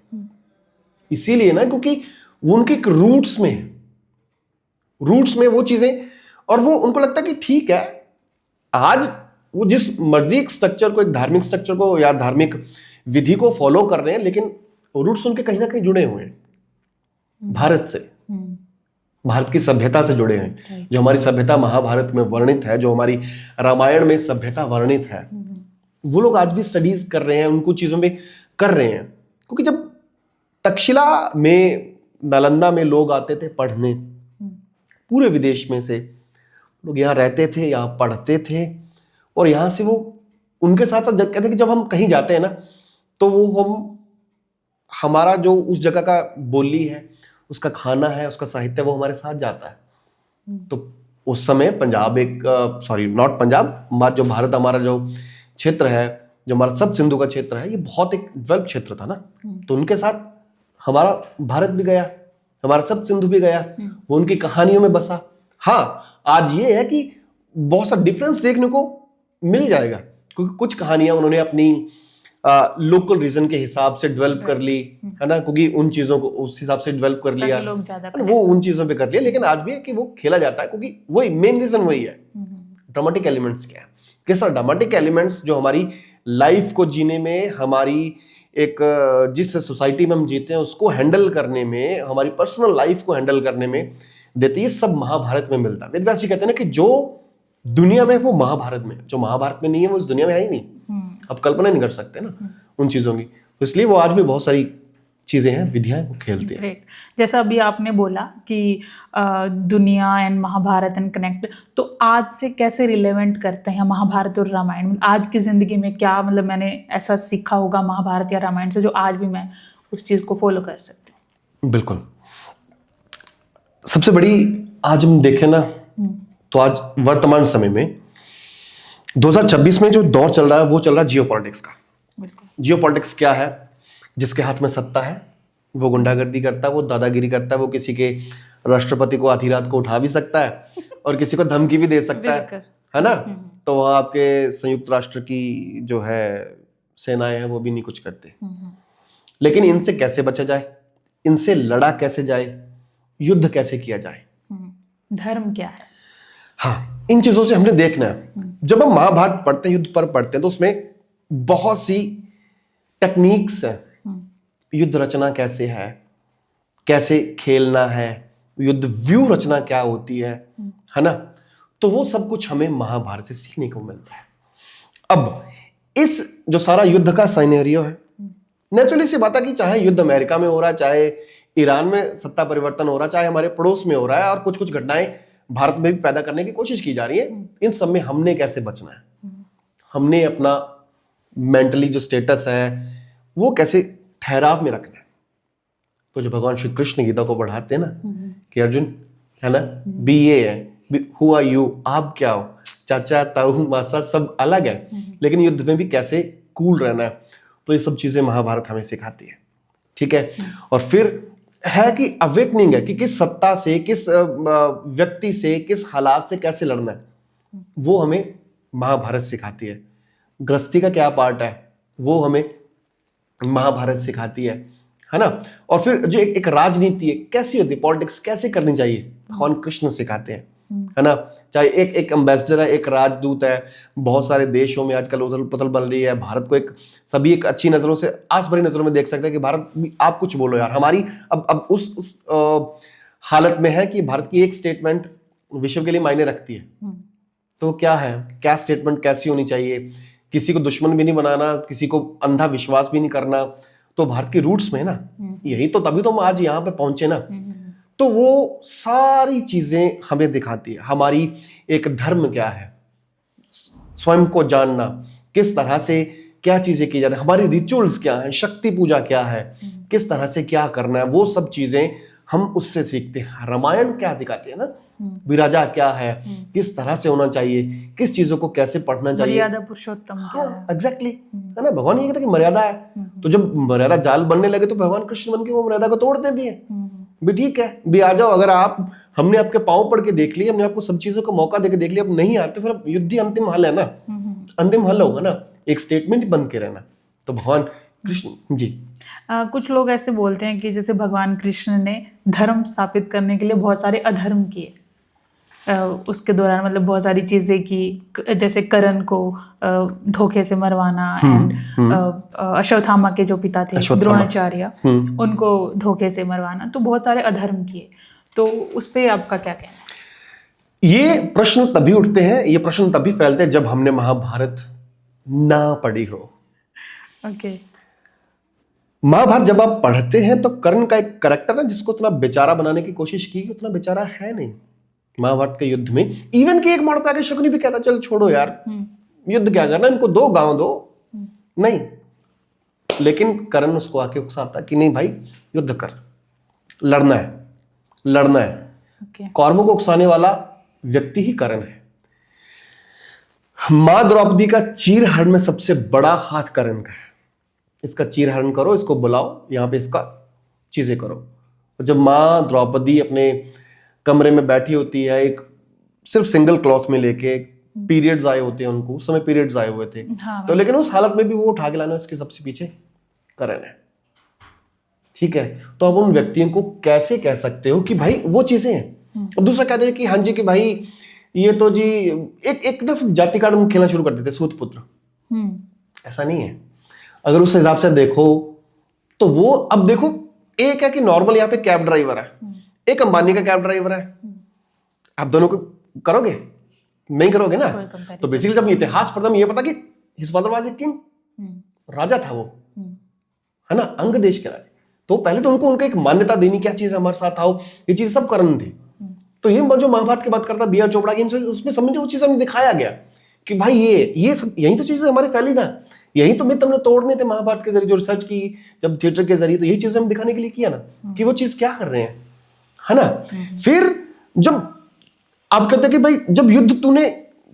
इसीलिए ना, क्योंकि उनके रूट्स में वो चीजें, और वो उनको लगता है कि ठीक है, आज वो जिस मर्जी एक स्ट्रक्चर को, एक धार्मिक स्ट्रक्चर को या धार्मिक विधि को फॉलो कर रहे हैं, लेकिन रूट्स उनके कहीं ना कहीं जुड़े हुए हैं भारत से, भारत की सभ्यता से जुड़े हैं। जो हमारी सभ्यता महाभारत में वर्णित है, जो हमारी रामायण में सभ्यता वर्णित है, वो लोग आज भी स्टडीज कर रहे हैं, उनको चीजों में कर रहे हैं। क्योंकि जब तक्षशिला में, नालंदा में लोग आते थे पढ़ने, पूरे विदेश में से लोग यहाँ रहते थे, यहाँ पढ़ते थे, और यहाँ से वो उनके साथ साथ कहते हैं कि जब हम कहीं जाते हैं ना, तो वो हमारा जो उस जगह का बोली है, उसका खाना है, उसका साहित्य, वो हमारे साथ जाता है। तो उस समय पंजाब नॉट पंजाब, जो भारत हमारा जो क्षेत्र है, जो हमारा सब सिंधु का क्षेत्र है, ये बहुत एक डेवलप क्षेत्र था ना। तो उनके साथ हमारा भारत भी गया, हमारा सब सिंधु भी गया, वो उनकी कहानियों में बसा। हाँ, आज ये है कि बहुत सा डिफरेंस देखने को मिल जाएगा, क्योंकि कुछ कहानियां उन्होंने अपनी लोकल रीजन के हिसाब से डेवलप कर ली, है ना, क्योंकि उन चीजों को उस हिसाब से डेवलप कर लिया, वो उन चीजों पे कर लिया। लेकिन आज भी है कि वो खेला जाता है, क्योंकि वही मेन रीजन वही है। ड्रामेटिक एलिमेंट्स क्या है, किस तरह ड्रामेटिक एलिमेंट्स जो हमारी लाइफ को जीने में, हमारी एक जिस सोसाइटी में हम जीते हैं उसको हैंडल करने में, हमारी पर्सनल लाइफ को हैंडल करने में देती है, सब महाभारत में मिलता है। वेदव्यास जी कहते हैं ना कि जो दुनिया में वो महाभारत में, जो महाभारत में नहीं है वो इस दुनिया में है ही नहीं। आप कल्पना नहीं कर सकते ना उन चीजों की। तो इसलिए वो आज भी बहुत सारी चीजें हैं, विधियां वो खेलते हैं। ग्रेट। जैसा अभी आपने बोला कि दुनिया एंड महाभारत एंड कनेक्ट, तो आज से कैसे रिलेवेंट करते हैं महाभारत और रामायण? आज की जिंदगी में क्या, मतलब मैंने ऐसा सीखा होगा महाभारत या रामायण से जो आज भी मैं उस चीज को फॉलो कर सकती हूँ? बिल्कुल। सबसे बड़ी आज हम देखें ना, तो आज वर्तमान समय में 2026 में जो दौर चल रहा है, वो चल रहा है जियोपॉलिटिक्स का। जियोपॉलिटिक्स क्या है? जिसके हाथ में सत्ता है वो गुंडागर्दी करता है, वो दादागिरी करता है, वो किसी के राष्ट्रपति को आधी रात को उठा भी सकता है और किसी को धमकी भी दे सकता है, है ना। तो वहां आपके संयुक्त राष्ट्र की जो है सेनाएं हैं वो भी नहीं कुछ करते। लेकिन इनसे कैसे बचा जाए, इनसे लड़ा कैसे जाए, युद्ध कैसे किया जाए, धर्म क्या है, हाँ, इन चीजों से हमने देखना है। जब हम महाभारत पढ़ते हैं, युद्ध पर पढ़ते हैं, तो उसमें बहुत सी टेक्निक्स है। युद्ध रचना कैसे कैसे खेलना है, युद्ध व्यू रचना क्या होती है ना। तो वो सब कुछ हमें महाभारत से सीखने को मिलता है। अब इस जो सारा युद्ध का साइनेरियो है, नेचुरली सी बात है कि चाहे युद्ध अमेरिका में हो रहा है, चाहे ईरान में सत्ता परिवर्तन हो रहा है, चाहे हमारे पड़ोस में हो रहा है, और कुछ कुछ घटनाएं भारत में भी पैदा करने की कोशिश की जा रही है, इन सब में हमने कैसे बचना है, हमने अपना मेंटली जो स्टेटस है वो कैसे ठहराव में रखना है। तो जो भगवान श्री कृष्ण गीता को पढ़ाते हैं ना कि अर्जुन, है ना, बी ये है, हु आर यू, आप क्या हो, चाचा ताऊ मासा सब अलग है, लेकिन युद्ध में भी कैसे कूल रहना है। तो ये सब चीजें महाभारत हमें सिखाती है, ठीक है। और फिर है कि अवेकनिंग है कि किस सत्ता से, किस व्यक्ति से, किस हालात से कैसे लड़ना है, वो हमें महाभारत सिखाती है। गृहस्थी का क्या पार्ट है वो हमें महाभारत सिखाती है ना। और फिर जो एक राजनीति है कैसी होती है, पॉलिटिक्स कैसे करनी चाहिए, भगवान कृष्ण सिखाते हैं, है ना। चाहे एक एम्बेसडर है, एक राजदूत है, बहुत सारे देशों में आजकल उथल पुथल बन रही है, भारत को सभी एक अच्छी नजरों से, आस भरी नजरों में देख सकते हैं कि भारत, आप कुछ बोलो यार, हमारी अब उस हालत में है कि भारत की एक स्टेटमेंट विश्व के लिए मायने रखती है। तो क्या स्टेटमेंट कैसी होनी चाहिए, किसी को दुश्मन भी नहीं बनाना, किसी को अंधा विश्वास भी नहीं करना। तो भारत की रूट्स में है ना, यही तो, तभी तो हम आज यहाँ पे पहुंचे ना। तो वो सारी चीजें हमें दिखाती है हमारी एक धर्म क्या है, स्वयं को जानना, किस तरह से क्या चीजें की जाती है, हमारी रिचुअल्स क्या है, शक्ति पूजा क्या है, किस तरह से क्या करना है, वो सब चीजें हम उससे सीखते हैं। रामायण क्या दिखाती है ना, विराजा क्या है, किस तरह से होना चाहिए, किस चीजों को कैसे पढ़ना चाहिए, मर्यादा पुरुषोत्तम क्या है, एग्जैक्टली, है ना। भगवान ये कहते हैं कि मर्यादा है। तो जब मर्यादा जाल बनने लगे तो भगवान कृष्ण बन के वो मर्यादा को तोड़ते भी है, भी ठीक है, भी आ जाओ। अगर हमने आपके पांव पड़ के देख लिया, हमने आपको सब चीजों का मौका देके देख लिया, अब नहीं आते तो फिर युद्ध ही अंतिम हल है ना, अंतिम हल होगा ना, एक स्टेटमेंट ही बन के रहना। तो भगवान कृष्ण जी, कुछ लोग ऐसे बोलते हैं कि जैसे भगवान कृष्ण ने धर्म स्थापित करने के लिए बहुत सारे अधर्म किए, उसके दौरान मतलब बहुत सारी चीजें की, जैसे कर्ण को धोखे से मरवाना, एंड अश्वत्थामा के जो पिता थे द्रोणाचार्य, उनको धोखे से मरवाना, तो बहुत सारे अधर्म किए। तो उस पे आपका क्या कहना है? ये प्रश्न तभी उठते हैं, ये प्रश्न तभी फैलते हैं जब हमने महाभारत ना पढ़ी हो। ओके। महाभारत जब आप पढ़ते हैं तो कर्ण का एक कैरेक्टर है जिसको उतना बेचारा बनाने की कोशिश की, उतना बेचारा है नहीं महाभारत के युद्ध में। इवन कि एक मोड़ पे आके शकुनी भी कहता चल छोड़ो यार, युद्ध क्या करना, इनको दो गांव दो, नहीं। लेकिन कर्ण उसको आके उकसाता कि नहीं भाई युद्ध कर, लड़ना है। कौरवों को उकसाने वाला व्यक्ति ही कर्ण है। मां द्रौपदी का चीरहरण में सबसे बड़ा हाथ कर्ण का है। इसका चीरहरण करो, इसको बुलाओ, यहां पे इसका चीजें करो। जब मां द्रौपदी अपने कमरे में बैठी होती है, एक सिर्फ सिंगल क्लॉथ में लेके, पीरियड्स आए होते हैं उनको, उस समय पीरियड्स आए हुए थे, हाँ, तो लेकिन उस हालत में भी वो उठा के लाना इसके सबसे पीछे कर्ण है, ठीक है। तो अब उन व्यक्तियों को कैसे कह सकते हो कि भाई वो चीजें हैं। और दूसरा कहते हैं कि हाँ जी कि भाई ये तो जी एक ना जाति कार्ड खेलना शुरू कर देते, सूत पुत्र। ऐसा नहीं है। अगर उस हिसाब से देखो तो वो, अब देखो, एक है कि नॉर्मल यहाँ पे कैब ड्राइवर है, एक अंबानी का कैब ड्राइवर है, आप दोनों को करोगे? नहीं करोगे ना। तो बेसिकली जब इतिहास पढ़ता ये पता कि his father was a king, राजा था वो, है ना, अंग देश के राजा। तो पहले तो उनको एक मान्यता देनी, क्या चीज हमारे साथ आओ, ये चीज सब कर्ण थी। तो ये जो महाभारत की बात करता बी आर चोपड़ा की, उसमें समझो वो चीज हमें दिखाया गया कि भाई ये सब, यही तो चीजें हमारी फैली ना, यही तो मिथ हमने तोड़ने थे महाभारत के जरिए, जो रिसर्च की जब थिएटर के जरिए, तो यही चीजें हम दिखाने के लिए किया ना कि वो चीज क्या कर रहे हैं, है ना। फिर जब आप कहते हैं कि भाई जब युद्ध तूने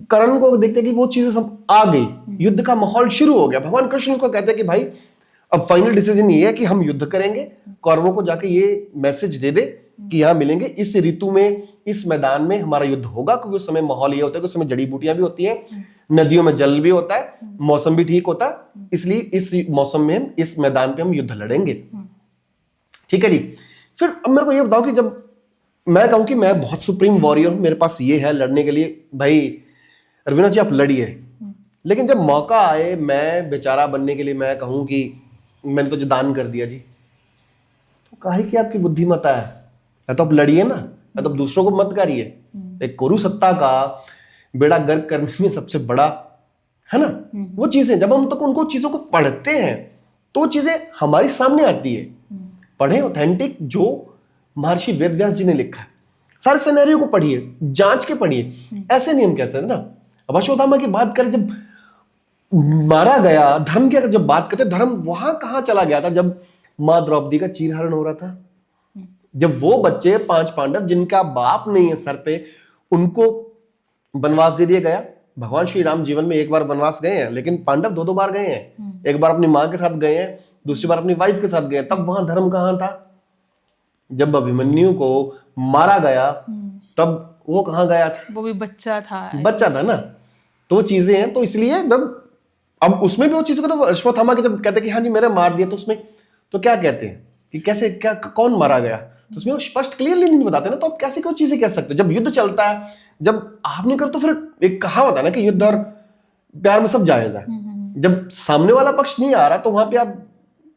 कर्ण को देखते कि वो चीजें सब आ गई, युद्ध का माहौल शुरू हो गया, भगवान कृष्ण को कहते हैं कि भाई अब फाइनल डिसीजन ये है कि हम युद्ध करेंगे, कौरवों को जाके ये मैसेज दे दे कि यहां मिलेंगे, इस ऋतु में इस मैदान में हमारा युद्ध होगा, क्योंकि उस समय माहौल ये होता है कि उस समय जड़ी बूटियां भी होती हैं, नदियों में जल भी होता है, मौसम भी ठीक होता है, इसलिए इस मौसम में हम इस मैदान पे हम युद्ध लड़ेंगे। ठीक है जी। फिर अब मेरे को ये बताओ कि जब मैं कहूं कि मैं बहुत सुप्रीम वॉरियर हूं, मेरे पास ये है लड़ने के लिए, भाई रवीना जी आप लड़िए, लेकिन जब मौका आए मैं बेचारा बनने के लिए मैं कहूं कि मैंने तो दान कर दिया जी, तो काहे की आपकी बुद्धिमत्ता है, या तो आप लड़िए ना, या तो दूसरों को मत करिए। एक कुरु सत्ता का बेड़ा गर्क करने में सबसे बड़ा है ना वो चीजें, जब हम तक उनको चीजों को पढ़ते हैं तो वो चीजें हमारी सामने आती है। पढ़े ऑथेंटिक जो महर्षि वेदव्यास जी ने लिखा है, सारे सिनेरियो को पढ़िए, जांच के पढ़िए। ऐसे नहीं हम कहते हैं ना। अब अश्वत्थामा की बात करें, जब मारा गया, धर्म की अगर जब बात करते, धर्म वहां कहां चला गया था जब मां द्रौपदी का चीरहरण हो रहा था, जब वो बच्चे 5 पांडव जिनका बाप नहीं है सर पे, उनको वनवास दे दिया गया। भगवान श्री राम जीवन में एक बार वनवास गए हैं, लेकिन पांडव 2-2 बार गए हैं। एक बार अपनी मां के साथ गए हैं, दूसरी बार अपनी वाइफ के साथ गए। तब वहां धर्म कहां था? जब अभिमन्यु को मारा गया तब वो कहां गया था? वो भी बच्चा था ना। तो वो चीजें हैं, तो इसलिए जब अब उसमें भी वो चीजों को, तो अश्वत्थामा के जब कहते कि हाँ जी मैंने मार दिया, तो उसमें तो क्या कहते हैं कि कैसे, क्या कौन मारा गया, तो उसमें वो स्पष्ट क्लियरली नहीं बताते ना। तो आप कैसे कोई चीजें कह सकते हो? जब युद्ध चलता है, जब आप नहीं कर, तो फिर एक कहावत है ना कि युद्ध और प्यार में सब जायज है। जब सामने वाला पक्ष नहीं आ रहा तो वहां पे आप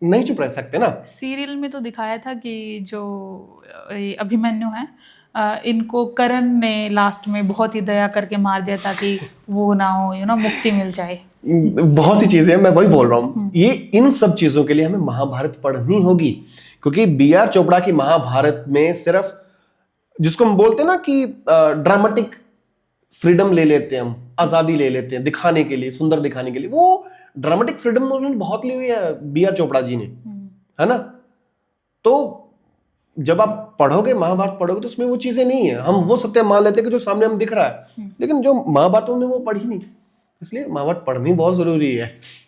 नहीं चुप रह सकते ना। सीरियल में तो दिखाया था कि जो अभिमन्यु है, इनको करण ने लास्ट में बहुत ही दया करके मार दिया ताकि वो ना हो, मुक्ति मिल जाए। बहुत सी चीजें, मैं वही बोल रहा हूं, ये इन सब चीजों के लिए हमें महाभारत पढ़नी होगी, क्योंकि बी.आर. चोपड़ा की महाभारत में सिर्फ जिसको हम बोलते हैं ना कि ड्रामेटिक फ्रीडम ले लेते हैं, हम आजादी ले लेते हैं दिखाने के लिए, सुंदर दिखाने के लिए, वो ड्रामेटिक फ्रीडम उन्होंने बहुत ली हुई है बी.आर. चोपड़ा जी ने, है ना। तो जब आप पढ़ोगे, महाभारत पढ़ोगे, तो उसमें वो चीजें नहीं है। हम वो सत्य मान लेते हैं कि जो सामने हम दिख रहा है, लेकिन जो महाभारत उन्होंने वो पढ़ी नहीं, इसलिए महाभारत पढ़नी बहुत जरूरी है।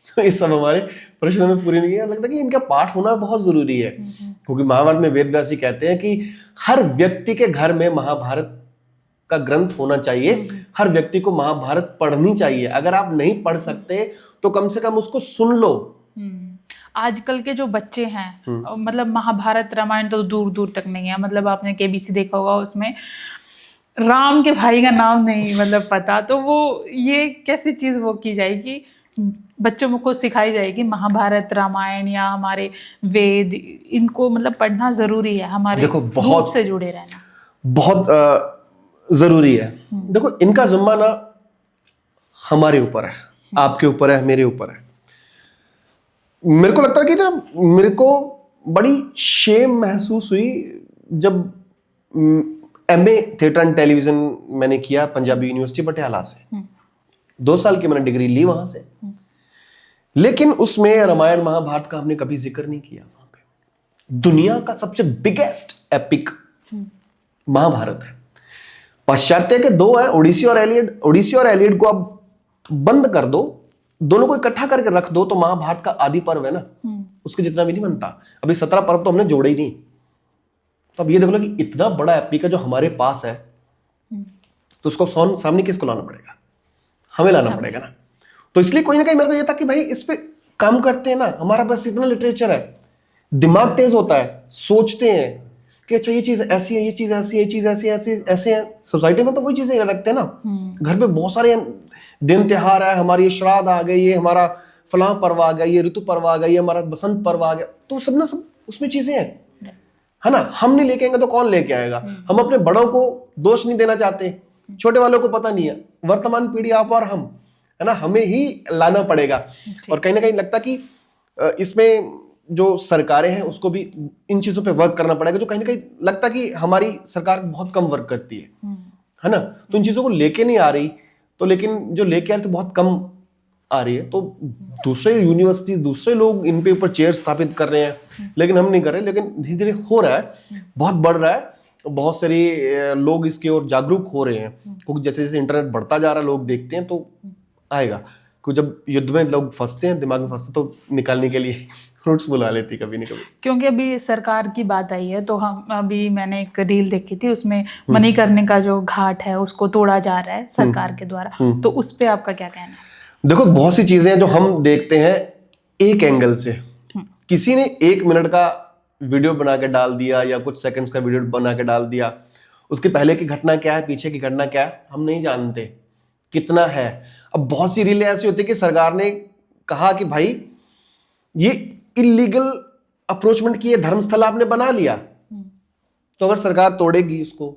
तो ये सब हमारे प्रश्न में पूरी नहीं है, लगता है कि इनका पाठ होना बहुत जरूरी है, क्योंकि महाभारत में वेदव्यास जी कहते हैं कि हर व्यक्ति के घर में महाभारत का ग्रंथ होना चाहिए, हर व्यक्ति को महाभारत पढ़नी चाहिए। अगर आप नहीं पढ़ सकते तो कम से कम उसको सुन लो। आजकल के जो बच्चे हैं, मतलब महाभारत रामायण तो दूर दूर तक नहीं है। मतलब आपने केबीसी देखा होगा, उसमें राम के भाई का नाम नहीं मतलब पता, तो वो ये कैसी चीज वो की जाएगी, बच्चों को सिखाई जाएगी महाभारत रामायण या हमारे वेद, इनको मतलब पढ़ना जरूरी है, हमारे रूट से जुड़े रहना बहुत जरूरी है। देखो, इनका जिम्मा ना हमारे ऊपर है, आपके ऊपर है, मेरे ऊपर है। मेरे को लगता है कि ना, मेरे को बड़ी शेम महसूस हुई जब MA थिएटर एंड टेलीविजन मैंने किया पंजाबी यूनिवर्सिटी पटियाला से। 2 साल की मैंने डिग्री ली वहां से, लेकिन उसमें रामायण महाभारत का हमने कभी जिक्र नहीं किया। वहां पे दुनिया का सबसे बिगेस्ट एपिक महाभारत है। पाश्चात्य के 2 है, ओडिसी और एलियड। ओडिसी और एलियड को अब बंद कर दो, दोनों को इकट्ठा करके रख दो, तो महाभारत का आदि पर्व है ना, उसके जितना भी नहीं बनता। अभी 17 पर्व तो हमने जोड़े ही नहीं। तो अब ये देख लो कि इतना बड़ा एपिक है जो हमारे पास है, तो उसको सामने किसको लाना पड़ेगा? हमें लाना पड़ेगा ना। तो इसलिए कोई ना कहीं मेरे को ये था कि भाई इस पे काम करते हैं ना, हमारा बस इतना लिटरेचर है, दिमाग तेज होता है, सोचते हैं कि अच्छा ये चीज ऐसी है, ये चीज ऐसी है, ये चीज ऐसी ऐसी ऐसे है। सोसाइटी में तो वही चीजें रखते हैं ना। घर पे बहुत सारे दिन त्योहार है, हमारी ये श्राद्ध आ गई, ये हमारा फलां पर्व आ गया, ये ऋतु पर्व आ गया, ये हमारा बसंत पर्व आ गया, तो सब ना सब उसमें चीजें हैं, है ना। हम नहीं लेके आएंगे तो कौन लेके आएगा? हम अपने बड़ों को दोष नहीं देना चाहते, छोटे वालों को पता नहीं है, वर्तमान पीढ़ी आप और हम, है ना, हमें ही लाना पड़ेगा। और कहीं ना कहीं लगता कि इसमें जो सरकारें हैं उसको भी इन चीजों पे वर्क करना पड़ेगा, जो कहीं ना कहीं लगता कि हमारी सरकार बहुत कम वर्क करती है ना। तो इन चीजों को लेके नहीं आ रही, तो लेकिन जो लेके आ रही तो बहुत कम आ रही है। तो दूसरे यूनिवर्सिटी, दूसरे लोग इन पे ऊपर चेयर स्थापित कर रहे हैं, लेकिन हम नहीं कर रहे। लेकिन धीरे धीरे हो रहा है, बहुत बढ़ रहा है, बहुत सारे लोग इसकी ओर जागरूक हो रहे हैं, क्योंकि जैसे जैसे इंटरनेट बढ़ता जा रहा है, लोग देखते हैं तो आएगा। क्योंकि जब युद्ध में लोग फंसते हैं, दिमाग में फंसते, तो निकालने के लिए रूट्स बुला लेती कभी न कभी। क्योंकि अभी सरकार की बात आई है तो मैंने एक रील देखी थी, उसमें मणिकर्णिका जो घाट है उसको तोड़ा जा रहा है सरकार के द्वारा, तो उस पे आपका क्या कहना है? देखो, बहुत सी चीजें हैं जो हम देखते हैं एक एंगल से। किसी ने 1 मिनट का वीडियो बना के डाल दिया या कुछ सेकंड्स का वीडियो बना के डाल दिया, उसके पहले की घटना क्या है, पीछे की घटना क्या है, हम नहीं जानते कितना है। अब बहुत सी रीलें ऐसी होती है कि सरकार ने कहा कि भाई ये इलीगल अप्रोचमेंट की धर्मस्थल आपने बना लिया, तो अगर सरकार तोड़ेगी उसको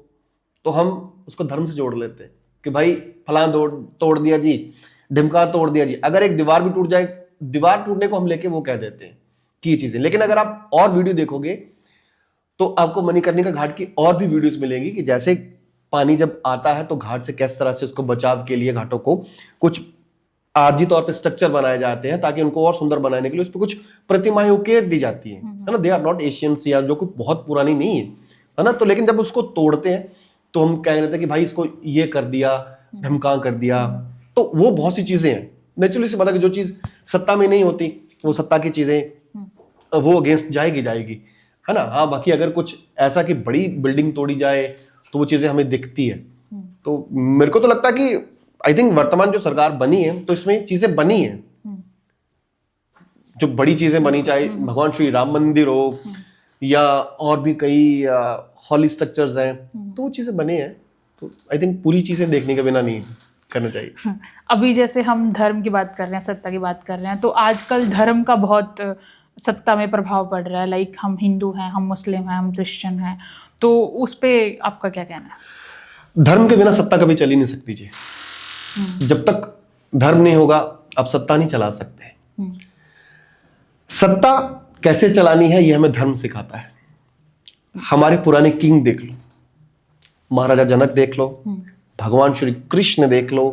तो हम उसको धर्म से जोड़ लेते हैं कि भाई फलां तोड़ दिया जी, ढिमका तोड़ दिया जी। अगर एक दीवार भी टूट जाए, दीवार टूटने को हम लेके वो कह देते हैं कि ये चीजें। लेकिन अगर आप और वीडियो देखोगे तो आपको मणिकर्णिका घाट की और भी वीडियोस मिलेंगी कि जैसे पानी जब आता है तो घाट से किस तरह से उसको बचाव के लिए घाटों को कुछ आरजी तौर पे स्ट्रक्चर बनाए जाते हैं ताकि उनको और सुंदर बनाने के लिए उस पर कुछ प्रतिमाएं उकेर दी जाती है ना। दे आर नॉट एशियंस या जो कुछ बहुत पुरानी नहीं है ना। तो लेकिन जब उसको तोड़ते हैं तो हम कह देते हैं कि भाई इसको ये कर दिया, ढमका कर दिया। तो वो बहुत सी चीजें हैं, नेचुरली से पता कि जो चीज सत्ता में नहीं होती वो सत्ता की चीजें वो अगेंस्ट जाएगी है ना। हाँ, बाकी अगर कुछ ऐसा कि बड़ी बिल्डिंग तोड़ी जाए तो वो चीजें हमें दिखती है। तो मेरे को तो लगता है कि आई थिंक वर्तमान जो सरकार बनी है तो इसमें चीजें बनी है, जो बड़ी चीजें बनी, चाहे भगवान श्री राम मंदिर हो या और भी कई हॉली स्ट्रक्चर्स हैं, तो वो चीजें बने हैं। तो आई थिंक पूरी चीजें देखने के बिना नहीं करना चाहिए। अभी जैसे हम धर्म की बात कर रहे हैं, सत्ता की बात कर रहे हैं, तो आजकल धर्म का बहुत सत्ता में प्रभाव पड़ रहा है। लाइक हम हिंदू हैं, हम मुस्लिम हैं, हम क्रिश्चियन हैं, तो उस पे आपका क्या कहना है? धर्म के बिना सत्ता कभी चल ही नहीं सकती जी। जब तक धर्म नहीं होगा आप सत्ता नहीं चला सकते। सत्ता कैसे चलानी है ये हमें धर्म सिखाता है। हमारे पुराने किंग देख लो, महाराजा जनक देख लो, भगवान श्री कृष्ण देख लो,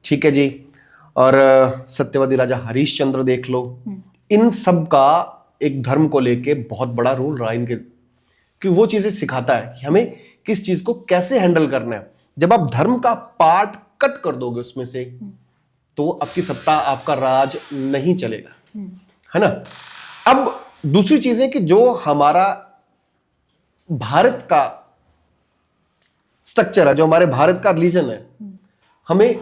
ठीक है जी, और सत्यवती राजा हरिश्चंद्र देख लो। इन सब का एक धर्म को लेके बहुत बड़ा रोल रहा इनके, कि वो चीजें सिखाता है कि हमें किस चीज को कैसे हैंडल करना है। जब आप धर्म का पार्ट कट कर दोगे उसमें से तो आपकी सत्ता, आपका राज नहीं चलेगा, है ना। अब दूसरी चीज है कि जो हमारा भारत का स्ट्रक्चर है, जो हमारे भारत का रिलीजन है, हमें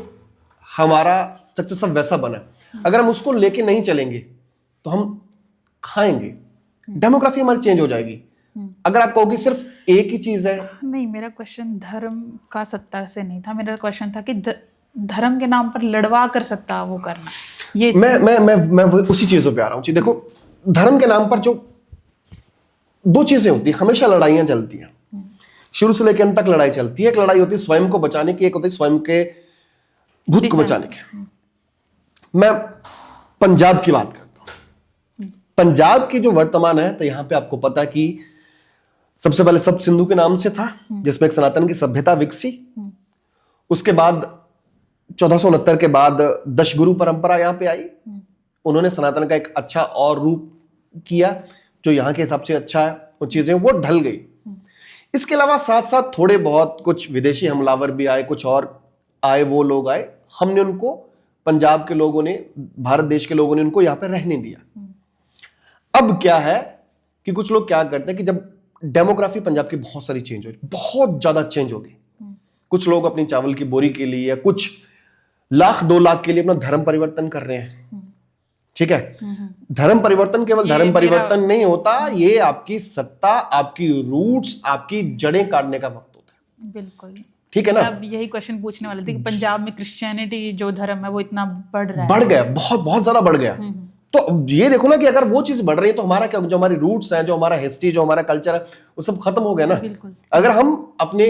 हमारा स्ट्रक्चर सब वैसा बना है। अगर हम उसको लेके नहीं चलेंगे तो हम खाएंगे, डेमोग्राफी हमारी चेंज हो जाएगी। अगर आप कहोगे सिर्फ एक ही चीज है, नहीं, मेरा क्वेश्चन धर्म का सत्ता से नहीं था। मेरा क्वेश्चन था कि धर्म के नाम पर लड़वा कर सत्ता वो करना, ये मैं उसी चीजों पे आ रहा हूँ। देखो, धर्म के नाम पर जो दो चीजें होती है, हमेशा लड़ाइयां चलती हैं, शुरू से लेकर अंत तक लड़ाई चलती है। एक लड़ाई होती है स्वयं को बचाने की, एक होती है स्वयं के भूत को बचाने की। मैं पंजाब की बात करता हूं। पंजाब की जो वर्तमान है, तो यहां पे आपको पता कि सबसे पहले सप्त सिंधु के नाम से था, जिसमें एक सनातन की सभ्यता विकसी। उसके बाद 1469 के बाद दशगुरु परंपरा यहां पे आई। उन्होंने सनातन का एक अच्छा और रूप किया जो यहां के हिसाब से अच्छा है। वो चीजें वो ढल गई। इसके अलावा साथ साथ थोड़े बहुत कुछ विदेशी हमलावर भी आए, कुछ और आए, वो लोग आए। हमने उनको, पंजाब के लोगों ने, भारत देश के लोगों ने उनको यहां पे रहने दिया। अब क्या है कि कुछ लोग क्या करते हैं कि जब डेमोग्राफी पंजाब की बहुत सारी चेंज हो गई, बहुत ज्यादा चेंज हो गई। कुछ लोग अपनी चावल की बोरी के लिए या कुछ लाख 2 लाख के लिए अपना धर्म परिवर्तन कर रहे हैं, ठीक है। धर्म परिवर्तन केवल धर्म परिवर्तन नहीं होता, ये आपकी सत्ता, आपकी रूट्स, आपकी जड़ें काटने का वक्त होता है। बिल्कुल, ठीक है ना। अब यही क्वेश्चन पूछने वाले थे कि पंजाब में क्रिश्चियनिटी जो धर्म है वो इतना बढ़ रहा है, बढ़ गया, बहुत बहुत ज्यादा बढ़ गया। तो अब ये देखो ना कि अगर वो चीज बढ़ रही है तो हमारा क्या, जो हमारी रूट्स हैं, जो हमारा हिस्ट्री, जो हमारा कल्चर है, वो सब खत्म हो गया ना। अगर हम अपने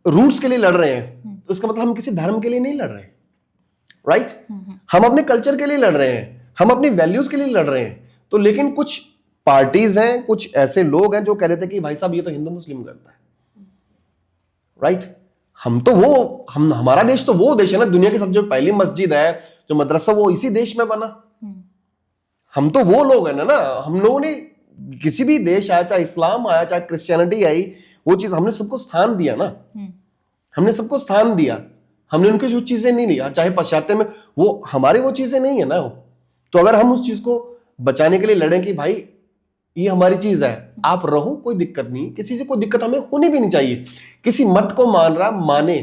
रूट्स के लिए लड़ रहे हैं तो इसका मतलब हम किसी धर्म के लिए नहीं लड़ रहे हैं, राइट। हम अपने कल्चर के लिए लड़ रहे हैं, हम अपनी वैल्यूज के लिए लड़ रहे हैं। तो लेकिन कुछ पार्टीज हैं, कुछ ऐसे लोग हैं जो कह देते हैं कि भाई साहब ये तो हिंदू मुस्लिम करता है, राइट। हम तो वो, हम, हमारा देश तो वो देश है ना, दुनिया की सबसे पहली मस्जिद है, जो मदरसा, वो इसी देश में बना। हम तो वो लोग हैं ना। हम लोगों ने किसी भी देश आया, चाहे इस्लाम आया, चाहे क्रिश्चियनिटी आई, वो चीज हमने सबको स्थान दिया ना। हमने सबको स्थान दिया, हमने उनकी जो चीजें नहीं लिया, चाहे पाश्चात्य में, वो हमारी वो चीजें नहीं है ना। तो अगर हम उस चीज को बचाने के लिए लड़ें कि भाई ये हमारी चीज है, आप रहो, कोई दिक्कत नहीं, किसी से कोई दिक्कत हमें होनी भी नहीं चाहिए। किसी मत को मान रहा माने,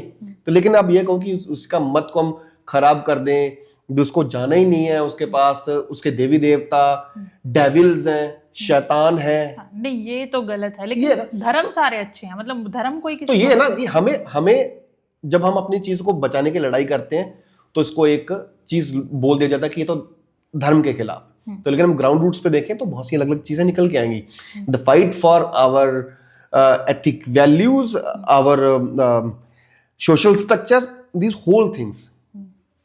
तो लेकिन आप ये कहो कि उसका मत को हम खराब कर दें, भी उसको जाना ही नहीं है, उसके पास उसके देवी देवता डेविल्स हैं, शैतान है। नहीं ये तो गलत है, लेकिन धर्म सारे अच्छे हैं, मतलब धर्म कोई किसी तो ये है ना कि हमें जब हम अपनी चीज को बचाने की लड़ाई करते हैं तो इसको एक चीज बोल दिया जाता है कि ये तो धर्म के खिलाफ। तो लेकिन हम ग्राउंड रूट्स पे देखें तो बहुत सी अलग अलग चीजें निकल के आएंगी। The fight for our ethic values, our social structure, these whole things,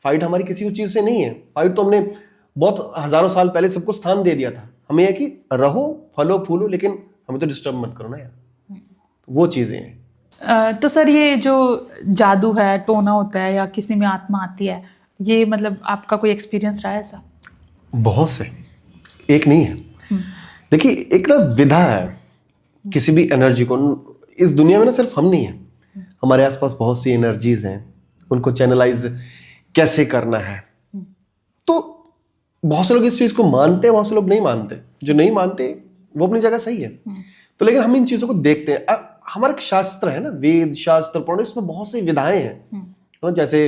fight हमारी किसी चीज से नहीं है। फाइट तो हमने बहुत हजारों साल पहले सबको स्थान दे दिया था। हमें यह कि रहो, फलो फूलो, लेकिन हमें तो डिस्टर्ब मत करो ना यार। वो चीजें हैं। तो सर ये जो जादू है, टोना होता है, या किसी में आत्मा आती है, ये मतलब आपका कोई एक्सपीरियंस रहा है ऐसा? बहुत से, एक नहीं है। देखिए एक ना विधा है किसी भी एनर्जी को, इस दुनिया में ना सिर्फ हम नहीं है, हमारे आसपास बहुत सी एनर्जीज हैं, उनको चैनलाइज कैसे करना है। तो बहुत से लोग इस चीज को मानते हैं, बहुत से लोग नहीं मानते। जो नहीं मानते वो अपनी जगह सही है। तो लेकिन हम इन चीजों को देखते हैं। हमारा एक शास्त्र है ना, वेद शास्त्र पुराण, इसमें बहुत सी विधाएं हैं, जैसे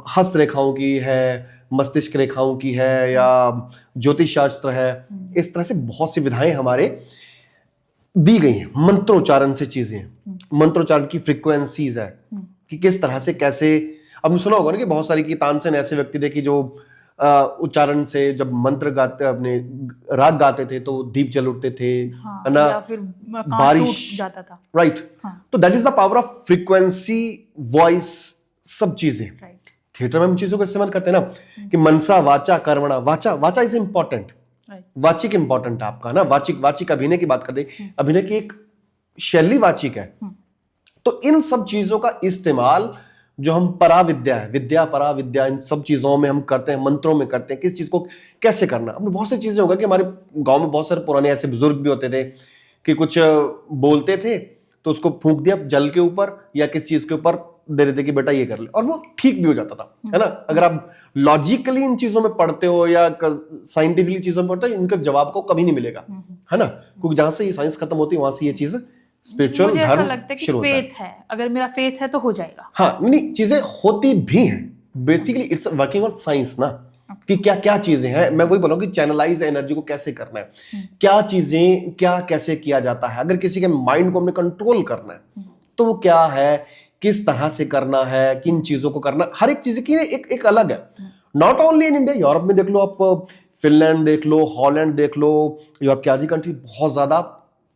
हस्त रेखाओं की है, मस्तिष्क रेखाओं की है, या ज्योतिष शास्त्र है। इस तरह से बहुत सी विधाएं हमारे दी गई हैं। मंत्रोच्चारण से चीजें हैं, मंत्रोच्चारण की फ्रीक्वेंसीज है कि किस तरह से कैसे। अब सुना होगा ना कि बहुत सारी की तानसेन ऐसे व्यक्ति थे कि जो उच्चारण से जब मंत्र गाते, अपने राग गाते थे तो दीप जल उठते थे, है ना, या फिर बारिश जाता था। राइट। तो that is the power of frequency, voice, सब चीजें। थिएटर में हम चीजों का इस्तेमाल करते हैं ना कि मनसा वाचा कर्मणा। वाचा इज इंपॉर्टेंट, वाचिक इंपॉर्टेंट है आपका ना। वाचिक अभिनय की बात करते हैं, अभिनय की एक शैली वाचिक है। तो इन सब चीजों का इस्तेमाल जो हम पराविद्या है, विद्या पराविद्या, इन सब चीजों में हम करते हैं, मंत्रों में करते हैं, किस चीज को कैसे करना। अब बहुत सी चीजें होगा कि हमारे गांव में बहुत सारे पुराने ऐसे बुजुर्ग भी होते थे कि कुछ बोलते थे तो उसको फूंक दिया जल के ऊपर या किस चीज के ऊपर दे देते कि बेटा ये कर ले, और वो ठीक भी हो जाता था, है ना। अगर आप लॉजिकली इन चीजों में पढ़ते हो या साइंटिफिकली चीजों में पढ़ते हो, इनका जवाब को कभी नहीं मिलेगा, है ना। क्योंकि जहां से ये साइंस खत्म होती है वहां से ये चीज स्पिरिचुअल धर्म शुरू होता है। फेथ है, अगर मेरा फेथ है तो हो जाएगा। हाँ, नहीं चीजें होती भी हैं। Basically it's working on science ना, कि क्या क्या चीजें हैं। मैं वही बोलूँ कि चैनलाइज एनर्जी को कैसे करना है, क्या चीजें क्या कैसे किया जाता है। अगर किसी के माइंड को हमने कंट्रोल करना है तो वो क्या है, किस तरह से करना है, किन चीजों को करना, हर एक चीज की एक अलग है। Not only in India, Europe में देख लो आप, फिनलैंड देख लो, हॉलैंड देख लो, यूरोप की आधी कंट्री बहुत ज्यादा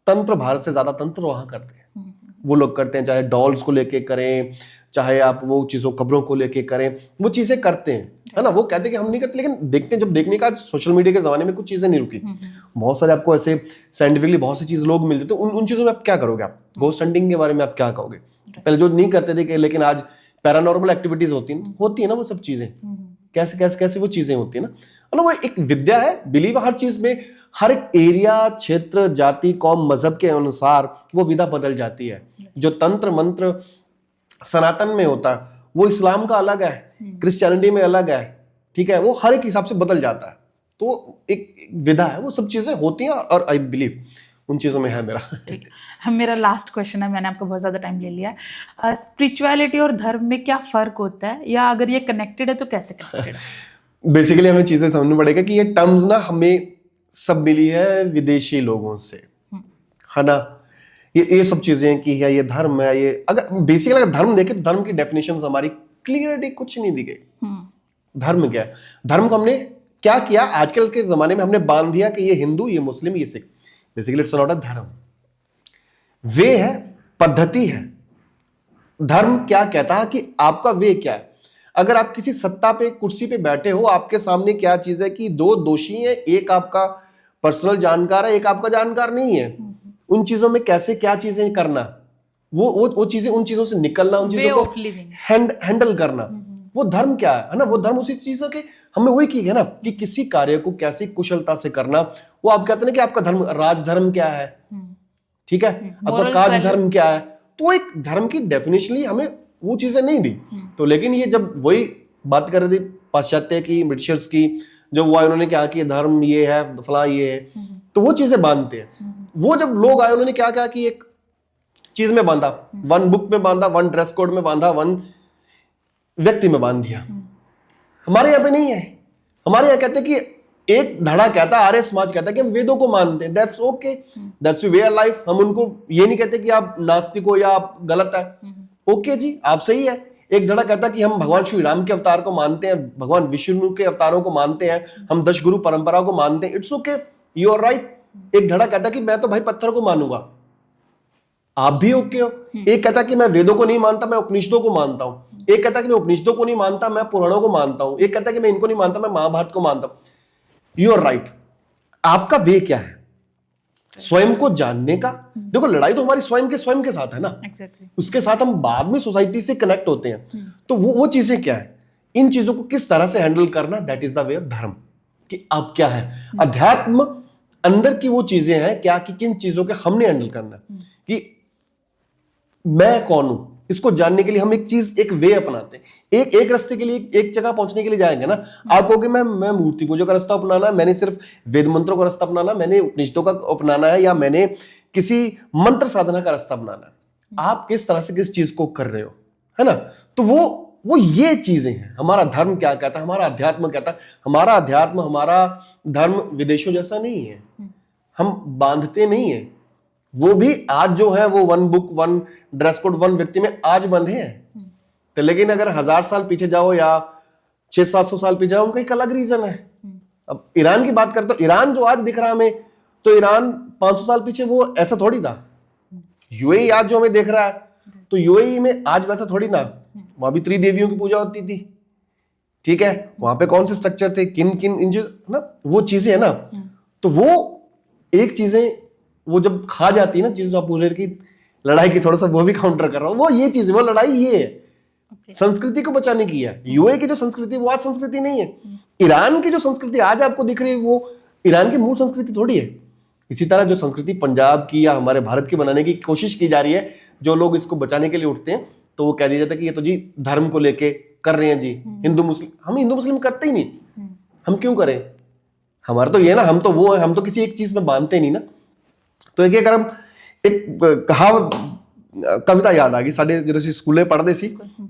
तंत्र, भारत से ज्यादा तंत्र वहां करते हैं। वो लोग करते हैं, चाहे डॉल्स को लेके करें, चाहे आप वो चीजों कब्रों को लेके करें, वो चीजें करते हैं, है ना। वो कहते हैं कि हम नहीं करते, लेकिन देखते हैं, जब देखने का सोशल मीडिया के जमाने में कुछ चीजें नहीं रुकी। बहुत सारे आपको ऐसे साइंटिफिकली बहुत सी चीज लोग मिलते, तो उन चीजों में आप क्या करोगे। आप घोस्ट हंटिंग के बारे में आप क्या कहोगे। पहले जो नहीं करते थे, लेकिन आज पैरानॉर्मल एक्टिविटीज होती है ना, वो सब चीजें कैसे कैसे कैसे वो चीजें होती है ना। वो एक विद्या है, बिलीव हर चीज में, हर एक एरिया, क्षेत्र, जाति, कौम, मजहब के अनुसार वो विधा बदल जाती है। जो तंत्र मंत्र सनातन में होता है वो इस्लाम का अलग है, क्रिश्चियनिटी में अलग है, ठीक है। वो हर एक हिसाब से बदल जाता है। तो एक विधा है, वो सब चीजें होती हैं, और आई बिलीव उन चीजों में है मेरा। ठीक है, मेरा लास्ट क्वेश्चन है, मैंने आपका बहुत ज्यादा टाइम ले लिया है। स्पिरिचुअलिटी और धर्म में क्या फर्क होता है, या अगर ये कनेक्टेड है तो कैसे कनेक्टेड है? बेसिकली हमें चीजें समझनी पड़ेगा कि ये टर्म्स ना हमें सब मिली है विदेशी लोगों से, है ना। ये सब चीजें कि है ये धर्म है, ये अगर बेसिकली अगर धर्म देखें तो धर्म की डेफिनेशंस हमारी क्लियरिटी कुछ नहीं दी गई। धर्म क्या है, धर्म को हमने क्या किया, आजकल के जमाने में हमने बांध दिया कि ये हिंदू, ये मुस्लिम, ये Sikh. Basically it's not a धर्म, वे है, पद्धति है। धर्म क्या कहता है कि आपका वे क्या है। अगर आप किसी सत्ता पे, कुर्सी पे बैठे हो, आपके सामने क्या चीज है कि दो दोषी हैं, एक आपका पर्सनल जानकार है, एक आपका जानकार नहीं है। उन चीजों में कैसे क्या चीजें करना, वो चीजें, उन चीजों से निकलना, उन चीजों को हैंडल करना, वो धर्म क्या है ना। वो धर्म उसी चीजों के हमने वही की है ना, कि किसी कार्य को कैसे कुशलता से करना। वो आप कहते हैं कि आपका धर्म, राजधर्म क्या है, ठीक है, आपका कार्य धर्म क्या है। तो एक धर्म की डेफिनेशनली हमें वो चीजें नहीं दी। तो लेकिन ये जब वही बात कर रहे थे पाश्चात्य की, ब्रिटिशर्स की, जो हुआ इन्होंने क्या किया, धर्म ये है, फला ये है, तो वो चीजें बांधते हैं। वो जब लोग आए उन्होंने क्या क्या कि एक चीज में बांधा, वन बुक में बांधा, वन ड्रेस कोड में बांधा, वन व्यक्ति में बांध दिया। हमारे यहाँ पे नहीं है। हमारे यहाँ कहते हैं कि एक धड़ा कहता है, आर्य समाज कहता है कि हम वेदों को मानते हैं, that's okay, that's way of life. हम उनको ये नहीं कहते कि आप नास्तिक हो या आप गलत है, ओके जी आप सही है। एक धड़ा कहता है कि हम भगवान श्री राम के अवतार को मानते हैं, भगवान विष्णु के अवतारों को मानते हैं, हम 10 गुरु परंपरा को मानते हैं, it's okay, you are right. एक धड़ा कहता है कि मैं तो भाई पत्थर को मानूंगा, आप भी ओके हो। एक कहता है कि मैं वेदों को नहीं मानता, मैं उपनिषदों को मानता हूं। एक कहता है कि मैं उपनिषदों को नहीं मानता, मैं पुराणों को मानता हूं। एक कहता है कि मैं इनको नहीं मानता, मैं महाभारत को मानता हूं। You are right. आपका वे क्या है स्वयं को जानने का? देखो लड़ाई तो हमारी स्वयं के साथ है ना। Exactly. उसके साथ हम बाद में सोसाइटी से कनेक्ट होते हैं। तो वो चीजें क्या है, इन चीजों को किस तरह से हैंडल करना, that is the way of धर्म। कि अब क्या है अध्यात्म, अंदर की वो चीजें हैं क्या कि किन चीजों के हमने हैंडल करना है। कि मैं कौन हूं, इसको जानने के लिए हम एक चीज, एक वे अपनाते हैं। एक रास्ते के लिए, एक जगह पहुंचने के लिए जाएंगे ना। आप कहोगे मैं मूर्ति पूजा का रास्ता अपनाना है, मैंने सिर्फ वेद मंत्रों का रास्ता अपनाना, मैंने उपनिषदों का अपनाना है, या मैंने किसी मंत्र साधना का रास्ता अपनाना है। आप किस तरह से किस चीज को कर रहे हो, है ना। तो वो ये चीजें हैं। हमारा धर्म क्या कहता है, हमारा अध्यात्म कहता है। हमारा अध्यात्म, हमारा धर्म विदेशों जैसा नहीं है। हम बांधते नहीं है। वो भी आज जो है वो one book, one dress code, one व्यक्ति में आज बंधे हैं। तो लेकिन अगर 1000 साल पीछे जाओ या 600-700 साल पीछे जाओ, उनका एक अलग रीजन है। अब ईरान की बात करते हो, ईरान जो आज दिख रहा हमें, तो ईरान 500 साल पीछे वो ऐसा थोड़ी था। यूएई आज जो हमें देख रहा है, तो यूएई में आज वैसा थोड़ी ना। वहां भी त्रिदेवियों की पूजा होती थी, ठीक है। वहां पे कौन से स्ट्रक्चर थे, किन किन ना वो चीजें है ना। तो वो एक चीजें वो जब खा जाती है ना, चीज आप पूछ रहे थे कि लड़ाई की, थोड़ा सा वो भी काउंटर कर रहा हूं। वो ये चीज, वो लड़ाई ये है संस्कृति को बचाने की है। यूएई की जो संस्कृति वो आज संस्कृति नहीं है। ईरान की जो संस्कृति आज आपको दिख रही है वो ईरान की मूल संस्कृति थोड़ी है। इसी तरह जो संस्कृति पंजाब की या हमारे भारत की बनाने की कोशिश की जा रही है, जो लोग इसको बचाने के लिए उठते हैं, तो वो कह दिया जाता है कि ये तो जी धर्म को लेके कर रहे हैं जी, हिंदू मुस्लिम। हम हिंदू मुस्लिम करते ही नहीं, हम क्यों करें? हमारा तो ये ना, हम तो वो है, हम तो किसी एक चीज में बांधते नहीं ना। तो एक अगर हम एक कहावत, कविता याद आ गई। साढ़े जो स्कूले पढ़ते सी,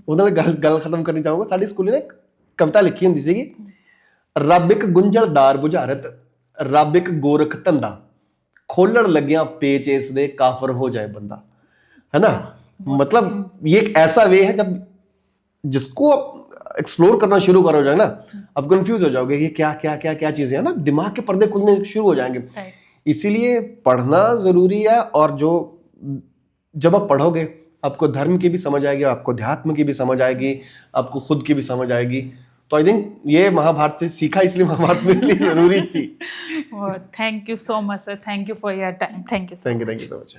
उन्होंने गल खत्म करनी चाहूंगा। साढ़े स्कूले ने कविता लिखी होंगी सी, रब एक गुंझलदार बुझारत, रब एक गोरख धंधा, खोलण लग्या पेच इस दे काफर हो जाए बंदा, है ना। मतलब ये एक ऐसा वे है, जब जिसको एक्सप्लोर करना शुरू करो जाए ना, अब कंफ्यूज हो जाओगे ये क्या क्या क्या क्या चीजें है ना, दिमाग के पर्दे खुलने शुरू हो जाएंगे। इसीलिए पढ़ना जरूरी है। और जो जब आप पढ़ोगे, आपको धर्म की भी समझ आएगी, आपको अध्यात्म की भी समझ आएगी, आपको खुद की भी समझ आएगी। तो आई थिंक ये महाभारत से सीखा, इसलिए महाभारत मेरे लिए जरूरी थी। Thank you so much sir, thank you for your time, thank you so much.